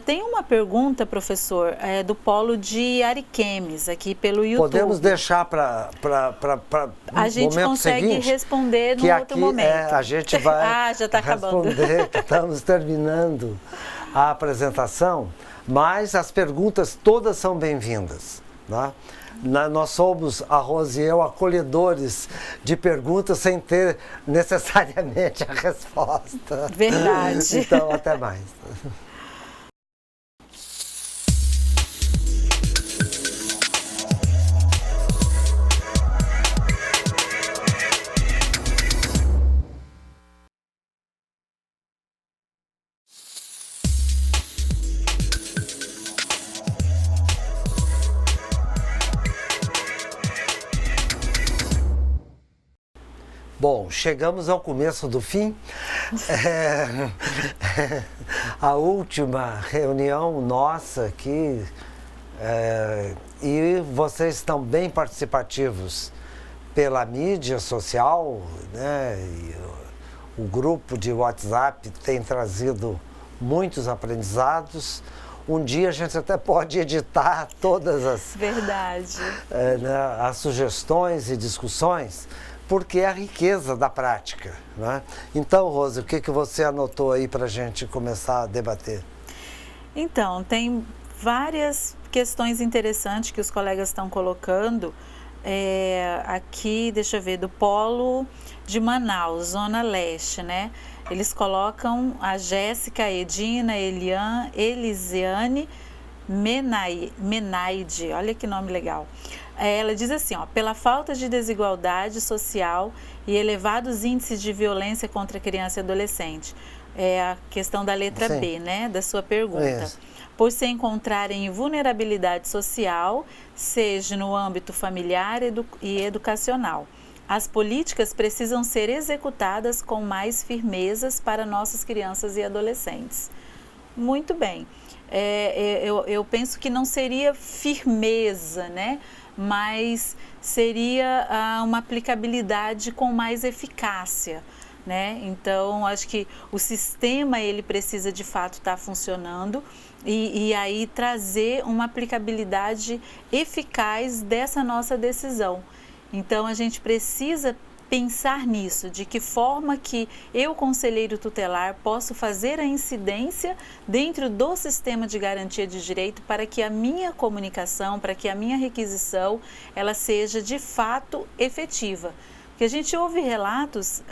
Tem uma pergunta, professor, do Polo de Ariquemes, aqui pelo YouTube. Podemos deixar para a gente consegue seguinte, responder no outro momento. A gente vai já está acabando. Responder, que estamos terminando a apresentação, mas as perguntas todas são bem-vindas, né? Nós somos, a Rose e eu, acolhedores de perguntas sem ter necessariamente a resposta. Verdade. Então, até mais. Bom, chegamos ao começo do fim. A última reunião nossa aqui, e vocês estão bem participativos pela mídia social, né? E o grupo de WhatsApp tem trazido muitos aprendizados. Um dia a gente até pode editar todas as, Verdade. As sugestões e discussões, porque é a riqueza da prática, né? Então, Rose, o que você anotou aí para a gente começar a debater? Então, tem várias questões interessantes que os colegas estão colocando. Aqui, deixa eu ver, do Polo de Manaus, Zona Leste, né? Eles colocam a Jéssica, Edina, Elian, Elisiane, Menaide, olha que nome legal. Ela diz assim, ó, pela falta de desigualdade social e elevados índices de violência contra criança e adolescente. É a questão da letra Sim. B, né, da sua pergunta. Isso. Por se encontrarem em vulnerabilidade social, seja no âmbito familiar e educacional. As políticas precisam ser executadas com mais firmezas para nossas crianças e adolescentes. Muito bem. Eu penso que não seria firmeza, né? Mas seria uma aplicabilidade com mais eficácia, né? Então, acho que o sistema ele precisa de fato estar funcionando e aí trazer uma aplicabilidade eficaz dessa nossa decisão. Então, a gente precisa pensar nisso, de que forma que eu, conselheiro tutelar, posso fazer a incidência dentro do sistema de garantia de direito para que a minha comunicação, para que a minha requisição, ela seja de fato efetiva. Porque a gente ouve relatos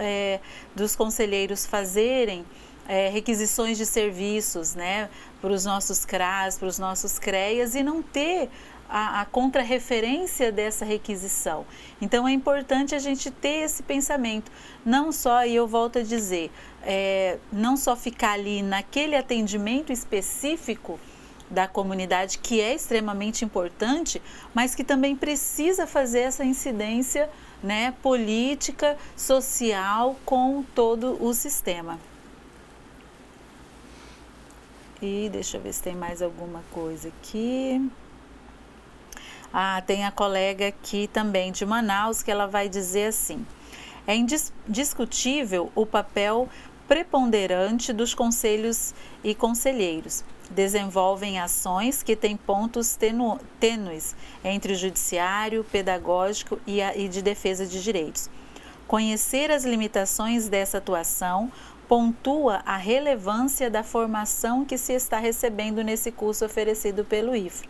dos conselheiros fazerem requisições de serviços, né, para os nossos CRAS, para os nossos CREAs e não ter a contrarreferência dessa requisição. Então, é importante a gente ter esse pensamento. Não só, e eu volto a dizer, não só ficar ali naquele atendimento específico da comunidade, que é extremamente importante, mas que também precisa fazer essa incidência, né, política, social, com todo o sistema. E deixa eu ver se tem mais alguma coisa aqui. Tem a colega aqui também de Manaus que ela vai dizer assim: é indiscutível o papel preponderante dos conselhos e conselheiros. Desenvolvem ações que têm pontos tênues entre o judiciário, pedagógico e de defesa de direitos. Conhecer as limitações dessa atuação pontua a relevância da formação que se está recebendo nesse curso oferecido pelo IFRO.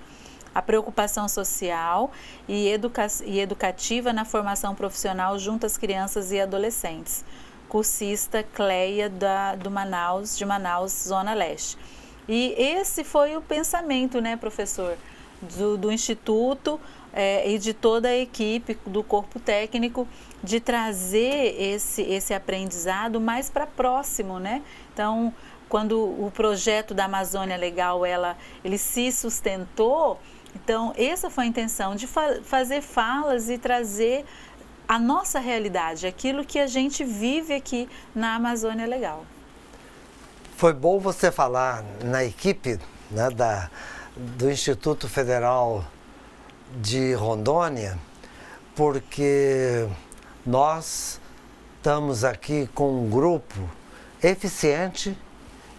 A preocupação social e educativa na formação profissional junto às crianças e adolescentes. Cursista Cleia de Manaus, Zona Leste. E esse foi o pensamento, né, professor, do Instituto e de toda a equipe do corpo técnico, de trazer esse aprendizado mais para próximo, né? Então, quando o projeto da Amazônia Legal, ele se sustentou, então essa foi a intenção, de fazer falas e trazer a nossa realidade, aquilo que a gente vive aqui na Amazônia Legal. Foi bom você falar na equipe, né, do Instituto Federal de Rondônia, porque nós estamos aqui com um grupo eficiente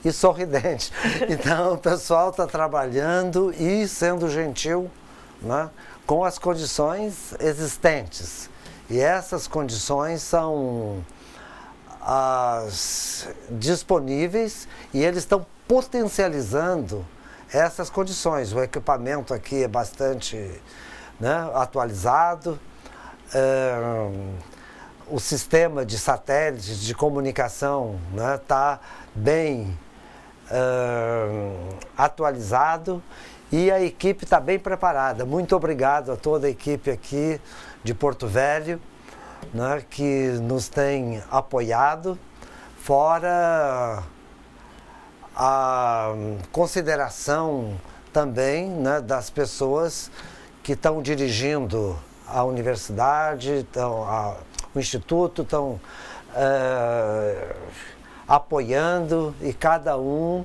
e sorridente. Então, o pessoal está trabalhando e sendo gentil, né, com as condições existentes. E essas condições são as disponíveis e eles estão potencializando essas condições. O equipamento aqui é bastante, né, atualizado. O sistema de satélites de comunicação está bem atualizado e a equipe está bem preparada. Muito obrigado a toda a equipe aqui de Porto Velho, né, que nos tem apoiado, fora a consideração também, né, das pessoas que estão dirigindo a universidade, o instituto, estão apoiando e cada um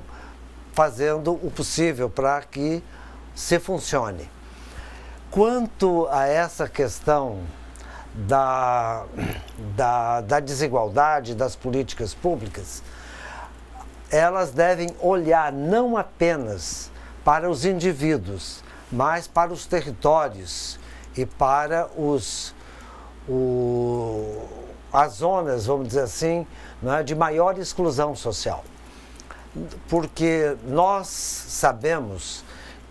fazendo o possível para que se funcione. Quanto a essa questão da desigualdade das políticas públicas, elas devem olhar não apenas para os indivíduos, mas para os territórios e para as zonas, vamos dizer assim, né, de maior exclusão social. Porque nós sabemos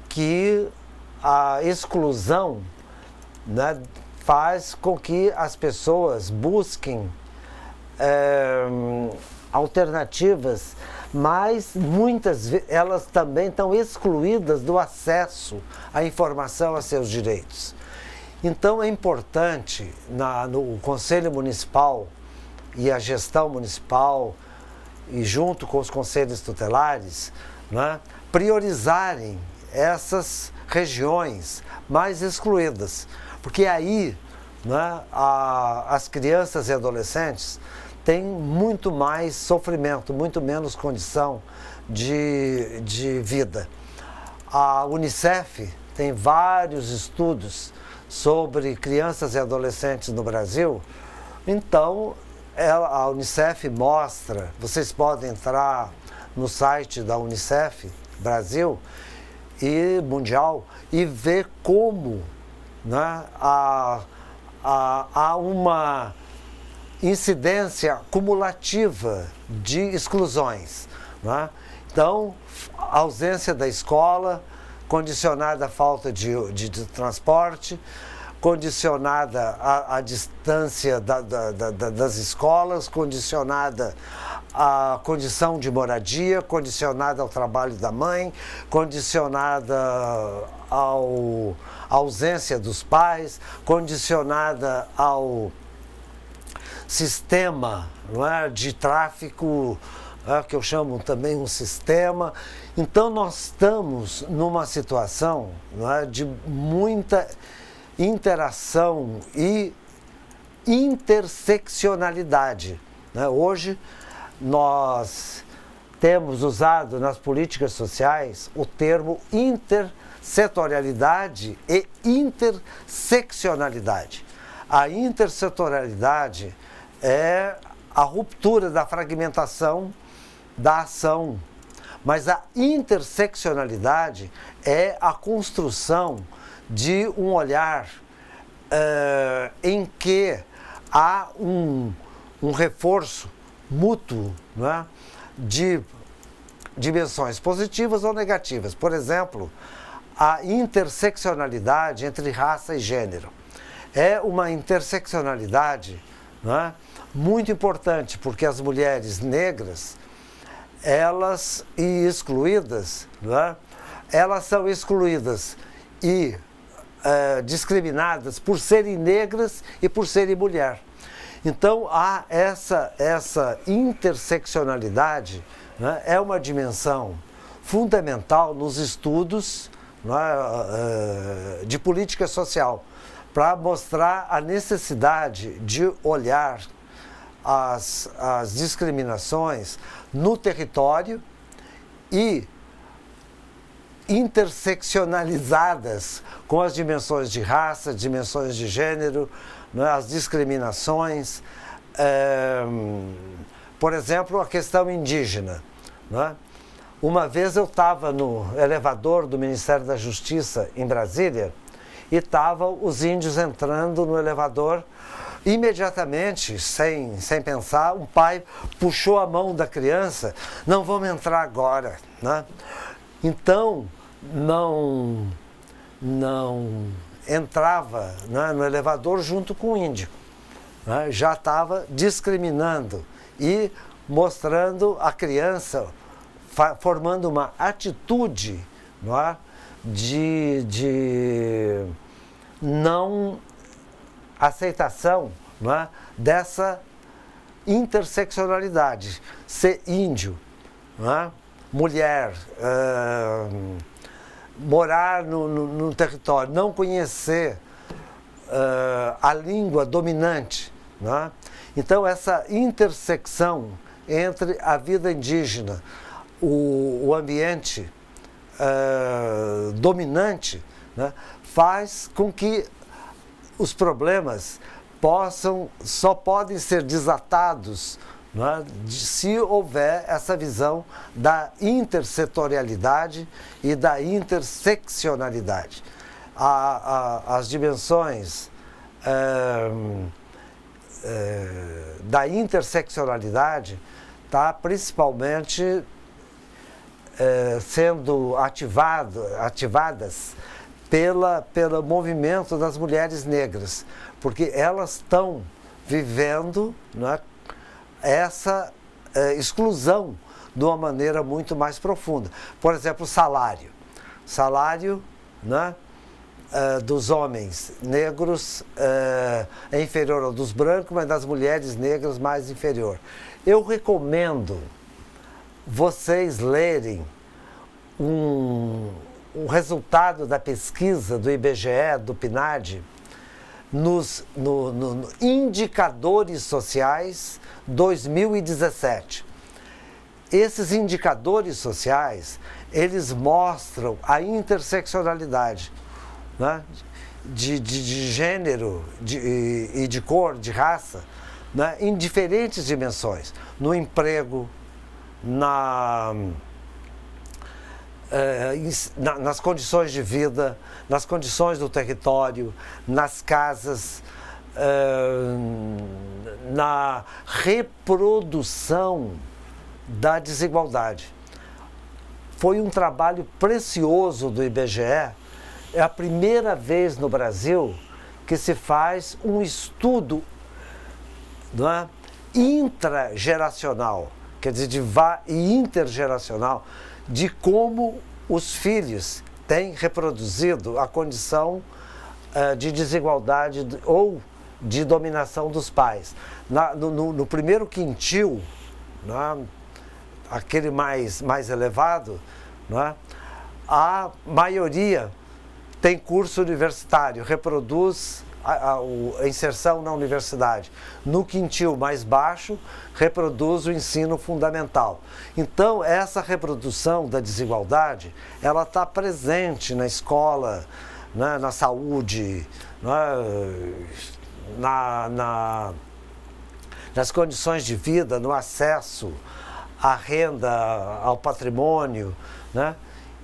que a exclusão, né, faz com que as pessoas busquem alternativas, mas muitas vezes elas também estão excluídas do acesso à informação, a seus direitos. Então é importante no Conselho Municipal e a gestão municipal, e junto com os conselhos tutelares, né, priorizarem essas regiões mais excluídas, porque aí, né, as crianças e adolescentes têm muito mais sofrimento, muito menos condição de vida. A Unicef tem vários estudos sobre crianças e adolescentes no Brasil. Então, a Unicef mostra, vocês podem entrar no site da Unicef Brasil e Mundial e ver como, né, há uma incidência cumulativa de exclusões, né? Então, a ausência da escola, condicionada à falta de transporte, condicionada à distância das escolas, condicionada à condição de moradia, condicionada ao trabalho da mãe, condicionada à ausência dos pais, condicionada ao sistema, não é, de tráfico, que eu chamo também um sistema. Então nós estamos numa situação, não é, de muita interação e interseccionalidade, né? Hoje nós temos usado nas políticas sociais o termo intersetorialidade e interseccionalidade. A intersetorialidade é a ruptura da fragmentação da ação, mas a interseccionalidade é a construção de um olhar em que há um reforço mútuo, né, de dimensões positivas ou negativas. Por exemplo, a interseccionalidade entre raça e gênero é uma interseccionalidade, né, muito importante, porque as mulheres negras, elas e excluídas, né, elas são excluídas e discriminadas por serem negras e por serem mulher. Então há essa interseccionalidade, né, é uma dimensão fundamental nos estudos, né, de política social, para mostrar a necessidade de olhar as discriminações no território e interseccionalizadas com as dimensões de raça, dimensões de gênero, né, as discriminações. Por exemplo, a questão indígena, né? Uma vez eu estava no elevador do Ministério da Justiça em Brasília e estavam os índios entrando no elevador. Imediatamente, sem pensar, um pai puxou a mão da criança: não vamos entrar agora, né? Então, não entrava, né, no elevador junto com o índio, né? Já estava discriminando e mostrando a criança, formando uma atitude, não é, de não aceitação, não é, dessa interseccionalidade. Ser índio, não é, mulher, morar no território, não conhecer a língua dominante, não é? Então essa intersecção entre a vida indígena, o ambiente dominante, né, faz com que os problemas só podem ser desatados, né, se houver essa visão da intersetorialidade e da interseccionalidade. As dimensões da interseccionalidade está principalmente sendo ativadas pelo movimento das mulheres negras, porque elas estão vivendo, né, essa exclusão de uma maneira muito mais profunda. Por exemplo, o salário. Salário, né, dos homens negros é inferior ao dos brancos, mas das mulheres negras mais inferior. Eu recomendo vocês lerem o resultado da pesquisa do IBGE, do PNAD, no Indicadores Sociais 2017. Esses indicadores sociais, eles mostram a interseccionalidade, né, de gênero e de cor, de raça, né, em diferentes dimensões, no emprego, nas condições de vida, nas condições do território, nas casas, na reprodução da desigualdade. Foi um trabalho precioso do IBGE. É a primeira vez no Brasil que se faz um estudo, não é, intrageracional, quer dizer, e intergeracional, de como os filhos têm reproduzido a condição de desigualdade ou de dominação dos pais. No primeiro quintil, né, aquele mais elevado, né, a maioria tem curso universitário, reproduz a inserção na universidade. No quintil mais baixo, reproduz o ensino fundamental. Então, essa reprodução da desigualdade, ela está presente na escola, né, na saúde, né, nas condições de vida, no acesso à renda, ao patrimônio, né?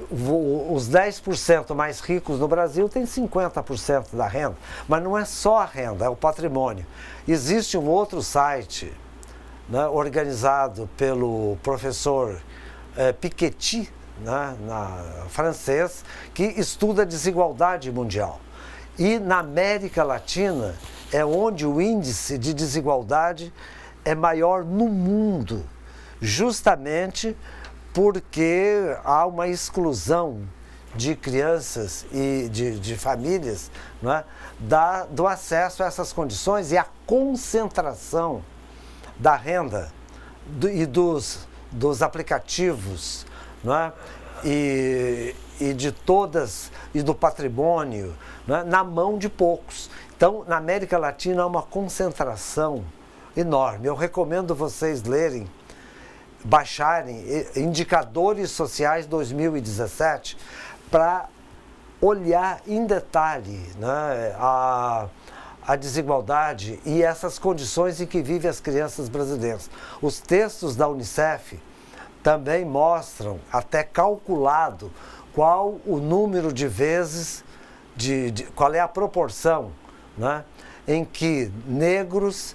Os 10% mais ricos no Brasil têm 50% da renda, mas não é só a renda, é o patrimônio. Existe um outro site, né, organizado pelo professor Piketty, né, francês, que estuda a desigualdade mundial. E na América Latina é onde o índice de desigualdade é maior no mundo, justamente porque há uma exclusão de crianças e de famílias, né, do acesso a essas condições e a concentração da renda e dos aplicativos, né, e do patrimônio, né, na mão de poucos. Então, na América Latina há uma concentração enorme. Eu recomendo vocês lerem, baixarem Indicadores Sociais 2017 para olhar em detalhe, né, a desigualdade e essas condições em que vivem as crianças brasileiras. Os textos da Unicef também mostram, até calculado, qual o número de vezes, qual é a proporção, né, em que negros,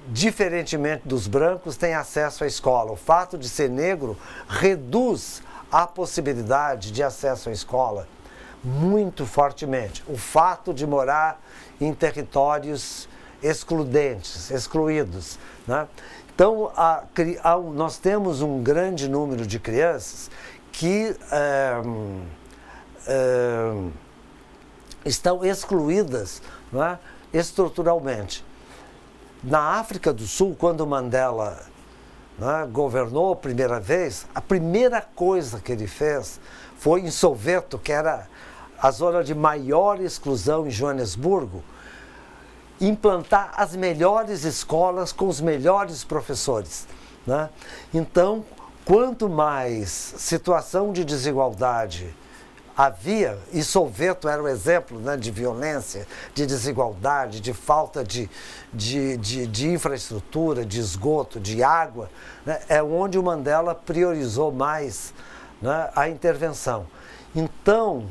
diferentemente dos brancos, têm acesso à escola. O fato de ser negro reduz a possibilidade de acesso à escola muito fortemente. O fato de morar em territórios excluídos, né? Então, nós temos um grande número de crianças que estão excluídas, né, estruturalmente. Na África do Sul, quando Mandela, né, governou a primeira vez, a primeira coisa que ele fez foi em Soweto, que era a zona de maior exclusão em Joanesburgo, implantar as melhores escolas com os melhores professores, né? Então, quanto mais situação de desigualdade havia, e Soweto era o exemplo, né, de violência, de desigualdade, de falta de infraestrutura, de esgoto, de água, né, é onde o Mandela priorizou mais, né, a intervenção. Então,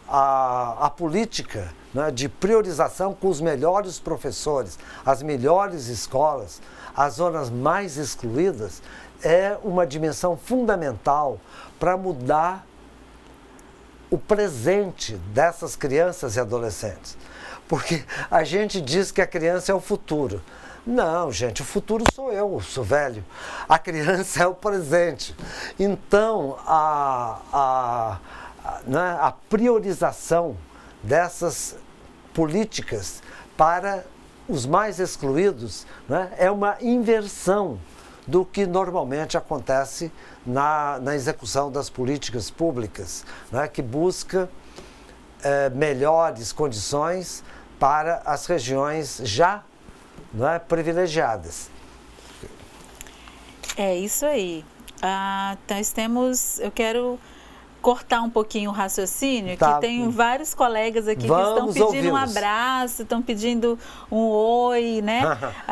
a política né, de priorização com os melhores professores, as melhores escolas, as zonas mais excluídas, é uma dimensão fundamental para mudar o presente dessas crianças e adolescentes. Porque a gente diz que a criança é o futuro. Não, gente, o futuro sou eu sou velho. A criança é o presente. Então, a priorização dessas políticas para os mais excluídos, né, é uma inversão do que normalmente acontece na execução das políticas públicas, né, que busca melhores condições para as regiões já, né, privilegiadas. É isso aí. Eu quero cortar um pouquinho o raciocínio, que tem vários colegas aqui que estão pedindo um abraço, estão pedindo um oi, né?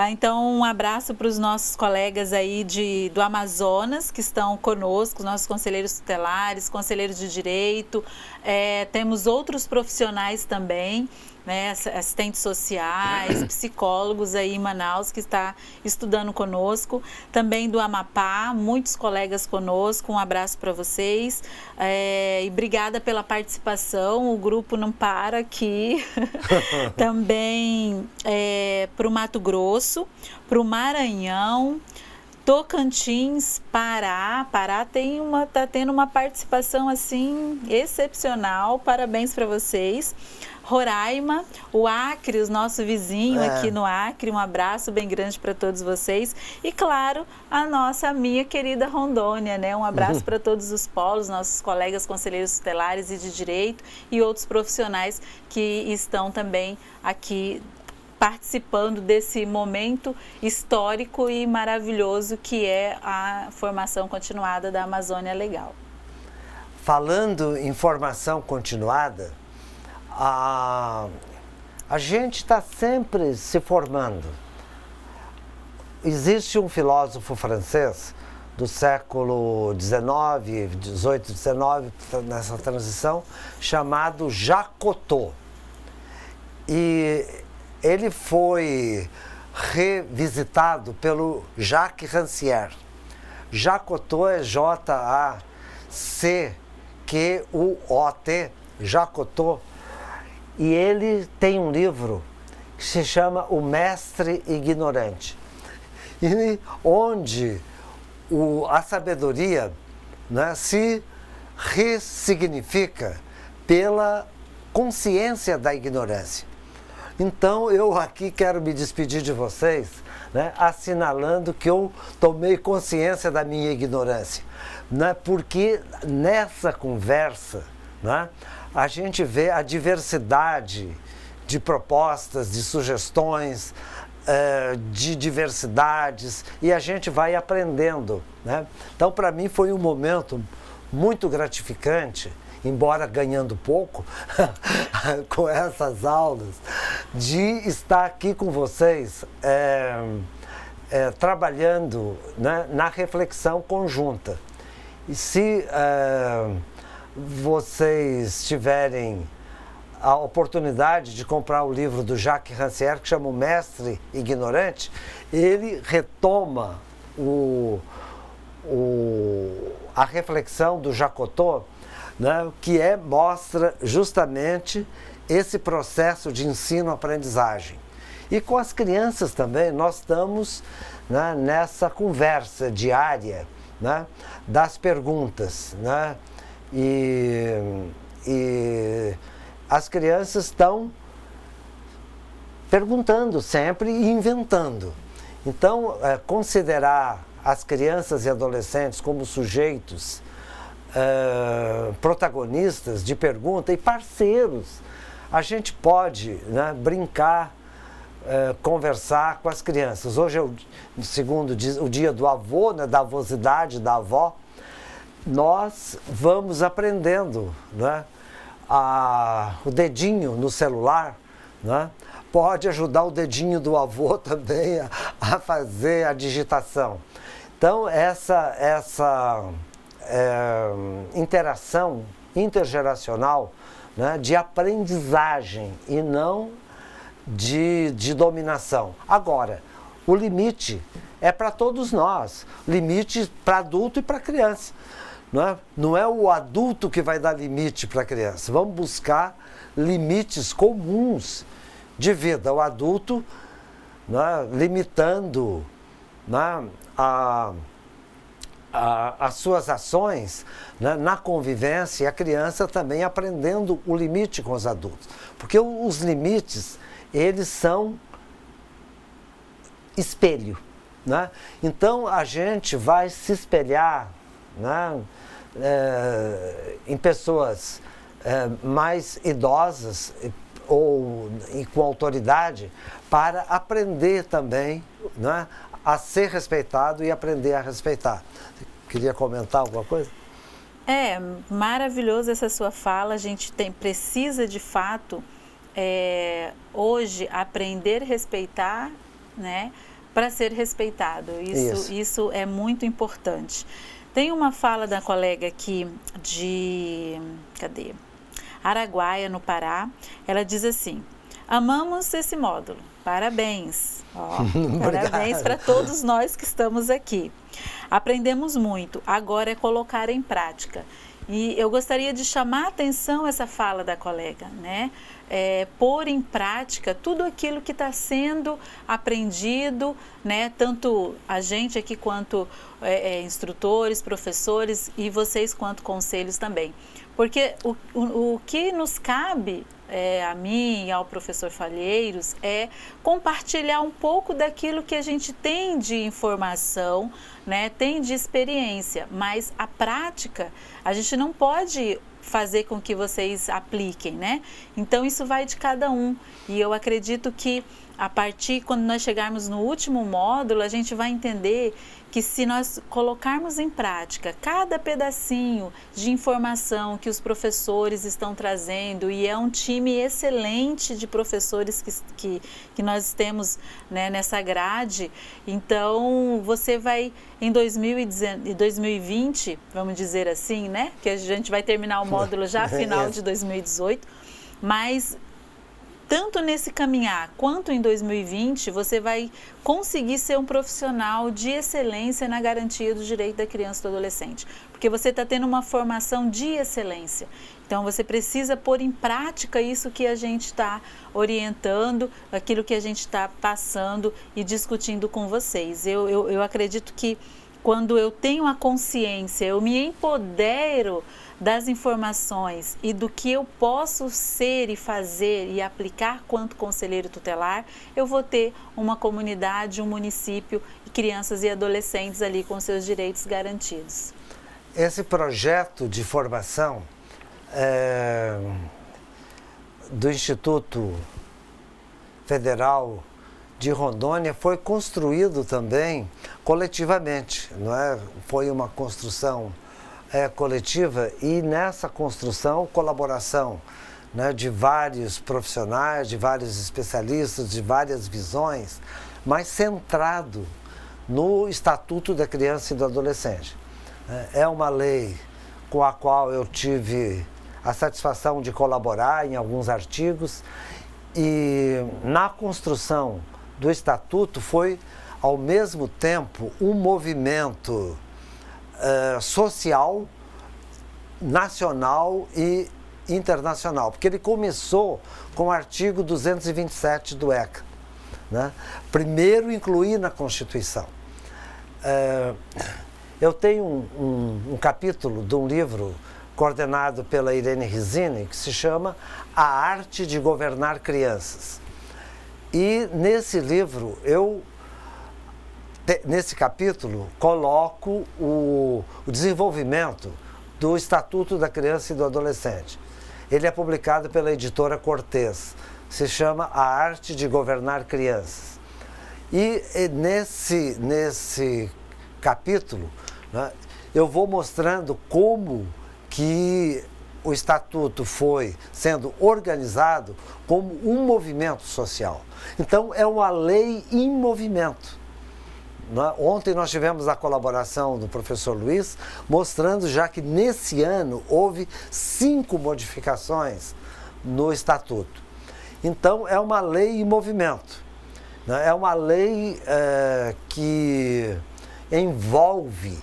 Então, um abraço para os nossos colegas aí do Amazonas, que estão conosco, os nossos conselheiros tutelares, conselheiros de direito, temos outros profissionais também, né, assistentes sociais, psicólogos aí em Manaus que está estudando conosco, também do Amapá, muitos colegas conosco, um abraço para vocês, e obrigada pela participação, o grupo não para aqui, também para o Mato Grosso, para o Maranhão, Tocantins, Pará está tendo uma participação assim excepcional, parabéns para vocês. Roraima, o Acre, o nosso vizinho aqui no Acre, um abraço bem grande para todos vocês. E claro, a minha querida Rondônia, né? Um abraço para todos os polos, nossos colegas conselheiros tutelares e de direito e outros profissionais que estão também aqui participando desse momento histórico e maravilhoso que é a formação continuada da Amazônia Legal. Falando em formação continuada, a gente está sempre se formando. Existe um filósofo francês do século XIX, XVIII, XIX, nessa transição, chamado Jacques Cocteau. E ele foi revisitado pelo Jacques Rancière. Jacques Cocteau é J-A-C-Q-U-O-T, Jacques Cocteau. E ele tem um livro que se chama O Mestre Ignorante, onde a sabedoria, né, se ressignifica pela consciência da ignorância. Então, eu aqui quero me despedir de vocês, né, assinalando que eu tomei consciência da minha ignorância, né, porque nessa conversa, né, a gente vê a diversidade de propostas, de sugestões, de diversidades, e a gente vai aprendendo, né? Então, para mim, foi um momento muito gratificante, embora ganhando pouco, com essas aulas, de estar aqui com vocês, trabalhando, né, na reflexão conjunta. E se vocês tiverem a oportunidade de comprar o livro do Jacques Rancière, que chama O Mestre Ignorante, ele retoma a reflexão do Jacques Cocteau, né, que mostra justamente esse processo de ensino-aprendizagem. E com as crianças também, nós estamos, né, nessa conversa diária, né, das perguntas, né, e as crianças estão perguntando sempre e inventando. Então, considerar as crianças e adolescentes como sujeitos protagonistas de pergunta e parceiros. A gente pode, né, brincar, conversar com as crianças. Hoje é segundo o dia do avô, né, da avosidade, da avó. Nós vamos aprendendo, né? O dedinho no celular, né, pode ajudar o dedinho do avô também a fazer a digitação. Então, essa interação intergeracional, né, de aprendizagem e não de dominação. Agora, o limite é para todos nós, limite para adulto e para criança. Não é o adulto que vai dar limite para a criança. Vamos buscar limites comuns de vida. O adulto, né, limitando, né, as suas ações, né, na convivência, e a criança também aprendendo o limite com os adultos. Porque os limites, eles são espelho, né? Então a gente vai se espelhar, né, em pessoas mais idosas ou com autoridade para aprender também, né, a ser respeitado e aprender a respeitar. Queria comentar alguma coisa? É maravilhoso essa sua fala. A gente precisa de fato hoje aprender a respeitar, né, para ser respeitado. Isso é muito importante. Tem uma fala da colega aqui de Araguaia, no Pará. Ela diz assim: amamos esse módulo, parabéns. Parabéns para todos nós que estamos aqui. Aprendemos muito, agora é colocar em prática. E eu gostaria de chamar a atenção essa fala da colega, né? Pôr em prática tudo aquilo que está sendo aprendido, né? Tanto a gente aqui quanto instrutores, professores e vocês quanto conselhos também. Porque o que nos cabe a mim e ao professor Falheiros é compartilhar um pouco daquilo que a gente tem de informação, né, tem de experiência, mas a prática a gente não pode fazer com que vocês apliquem, né? Então isso vai de cada um, e eu acredito que a partir, quando nós chegarmos no último módulo, a gente vai entender que se nós colocarmos em prática cada pedacinho de informação que os professores estão trazendo, e é um time excelente de professores que nós temos, né, nessa grade, então você vai em 2020, vamos dizer assim, né, que a gente vai terminar o módulo já final de 2018, mas tanto nesse caminhar quanto em 2020, você vai conseguir ser um profissional de excelência na garantia do direito da criança e do adolescente. Porque você está tendo uma formação de excelência. Então, você precisa pôr em prática isso que a gente está orientando, aquilo que a gente está passando e discutindo com vocês. Eu acredito que quando eu tenho a consciência, eu me empodero das informações e do que eu posso ser e fazer e aplicar quanto conselheiro tutelar, eu vou ter uma comunidade, um município e crianças e adolescentes ali com seus direitos garantidos. Esse projeto de formação do Instituto Federal de Rondônia foi construído também coletivamente, não é? Foi uma construção coletiva, e nessa construção, colaboração, né, de vários profissionais, de vários especialistas, de várias visões, mas centrado no Estatuto da Criança e do Adolescente. É uma lei com a qual eu tive a satisfação de colaborar em alguns artigos, e na construção do Estatuto foi, ao mesmo tempo, um movimento social, nacional e internacional, porque ele começou com o artigo 227 do ECA, né? Primeiro incluir na Constituição. Eu tenho um capítulo de um livro coordenado pela Irene Rizzini, que se chama A Arte de Governar Crianças. E nesse livro, nesse capítulo, coloco o desenvolvimento do Estatuto da Criança e do Adolescente. Ele é publicado pela editora Cortez, se chama A Arte de Governar Crianças. E nesse capítulo, né, eu vou mostrando como que o Estatuto foi sendo organizado como um movimento social. Então, é uma lei em movimento. Ontem nós tivemos a colaboração do professor Luiz, mostrando já que nesse ano houve 5 modificações no Estatuto. Então, é uma lei em movimento, né? É uma lei que envolve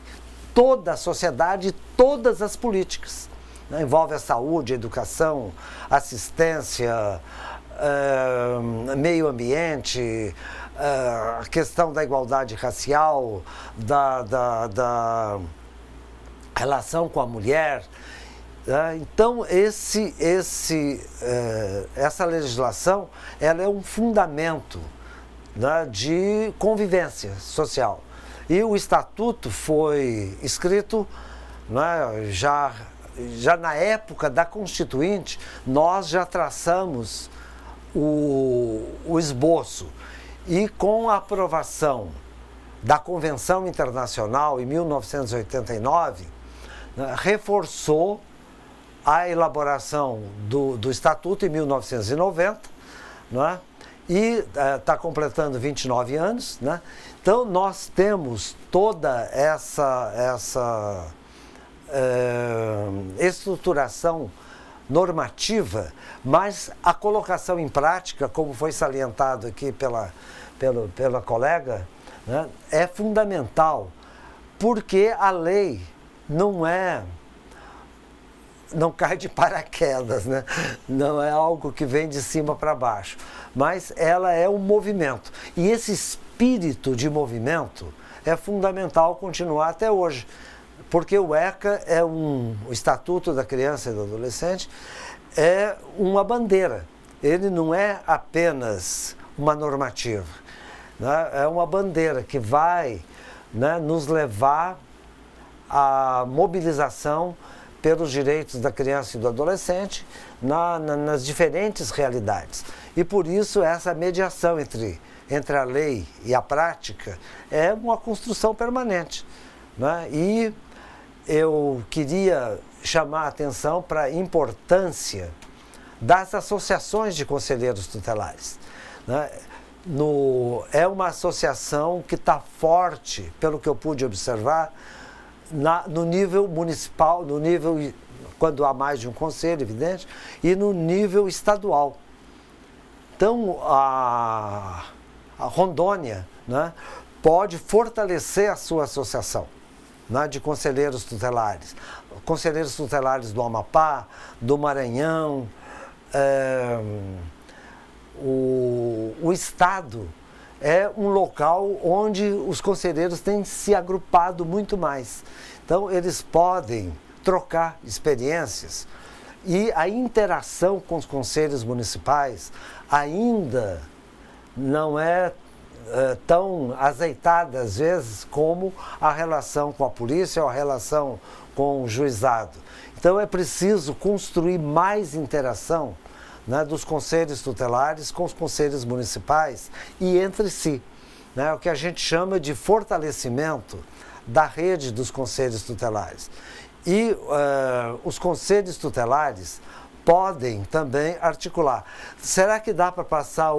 toda a sociedade e todas as políticas, né? Envolve a saúde, a educação, assistência, meio ambiente, a questão da igualdade racial, da relação com a mulher. Então, essa legislação, ela é um fundamento, né, de convivência social. E o Estatuto foi escrito, né, já na época da Constituinte, nós já traçamos o esboço. E com a aprovação da Convenção Internacional em 1989, né, reforçou a elaboração do Estatuto em 1990, né, e está completando 29 anos. Né? Então, nós temos toda essa estruturação normativa, mas a colocação em prática, como foi salientado aqui pela colega, né, é fundamental, porque a lei não cai de paraquedas, né? Não é algo que vem de cima para baixo, mas ela é um movimento. E esse espírito de movimento é fundamental continuar até hoje, porque o ECA o Estatuto da Criança e do Adolescente, é uma bandeira. Ele não é apenas uma normativa, né? É uma bandeira que vai, né, nos levar à mobilização pelos direitos da criança e do adolescente nas diferentes realidades. E por isso essa mediação entre a lei e a prática é uma construção permanente, né? E eu queria chamar a atenção para a importância das associações de conselheiros tutelares, né? É uma associação que está forte, pelo que eu pude observar, no nível municipal, no nível, quando há mais de um conselho, evidente, e no nível estadual. Então, a Rondônia, né, pode fortalecer a sua associação, né, de conselheiros tutelares. Conselheiros tutelares do Amapá, do Maranhão, o Estado é um local onde os conselheiros têm se agrupado muito mais. Então, eles podem trocar experiências e a interação com os conselhos municipais ainda não é tão azeitada, às vezes, como a relação com a polícia ou a relação com o juizado. Então, é preciso construir mais interação, né, dos conselhos tutelares com os conselhos municipais e entre si, né, o que a gente chama de fortalecimento da rede dos conselhos tutelares. E os conselhos tutelares podem também articular. Será que dá para passar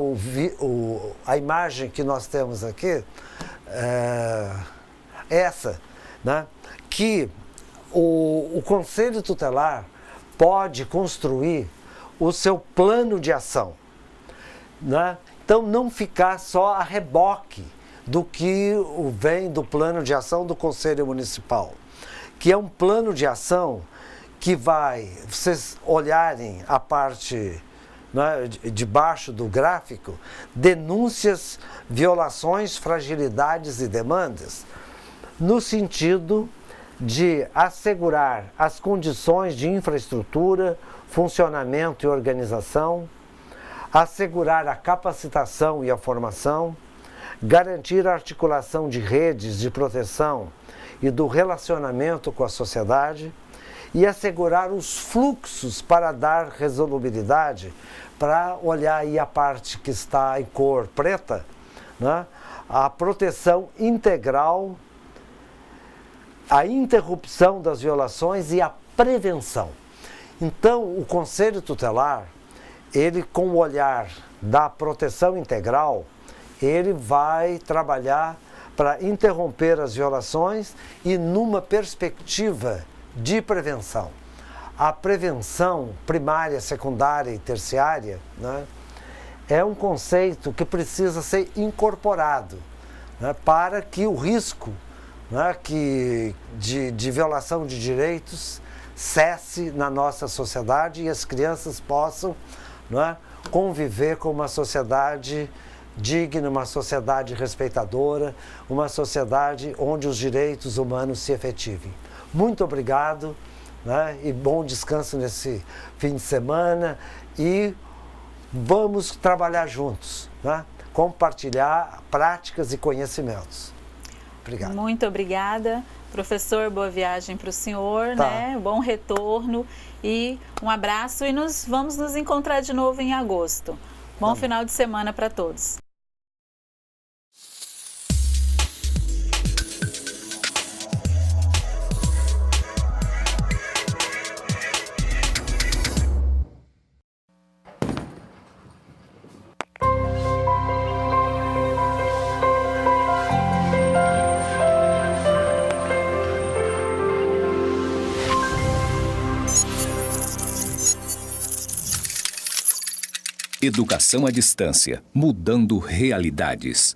a imagem que nós temos aqui? Essa, né, que o conselho tutelar pode construir o seu plano de ação, né? Então, não ficar só a reboque do que vem do plano de ação do Conselho Municipal, que é um plano de ação que vai, vocês olharem a parte, né, de baixo do gráfico, denúncias, violações, fragilidades e demandas, no sentido de assegurar as condições de infraestrutura, funcionamento e organização, assegurar a capacitação e a formação, garantir a articulação de redes de proteção e do relacionamento com a sociedade e assegurar os fluxos para dar resolubilidade, para olhar aí a parte que está em cor preta, né? A proteção integral, a interrupção das violações e a prevenção. Então, o Conselho Tutelar, ele, com o olhar da proteção integral, ele vai trabalhar para interromper as violações e numa perspectiva de prevenção. a prevenção primária, secundária e terciária, né, é um conceito que precisa ser incorporado, né, para que o risco, né, de violação de direitos cesse na nossa sociedade e as crianças possam, né, conviver com uma sociedade digna, uma sociedade respeitadora, uma sociedade onde os direitos humanos se efetivem. Muito obrigado, né, e bom descanso nesse fim de semana e vamos trabalhar juntos, né, compartilhar práticas e conhecimentos. Obrigado. Muito obrigada. Professor, boa viagem para o senhor, Tá. né? Bom retorno e um abraço e vamos nos encontrar de novo em agosto. Bom final de semana para todos. Educação à distância, mudando realidades.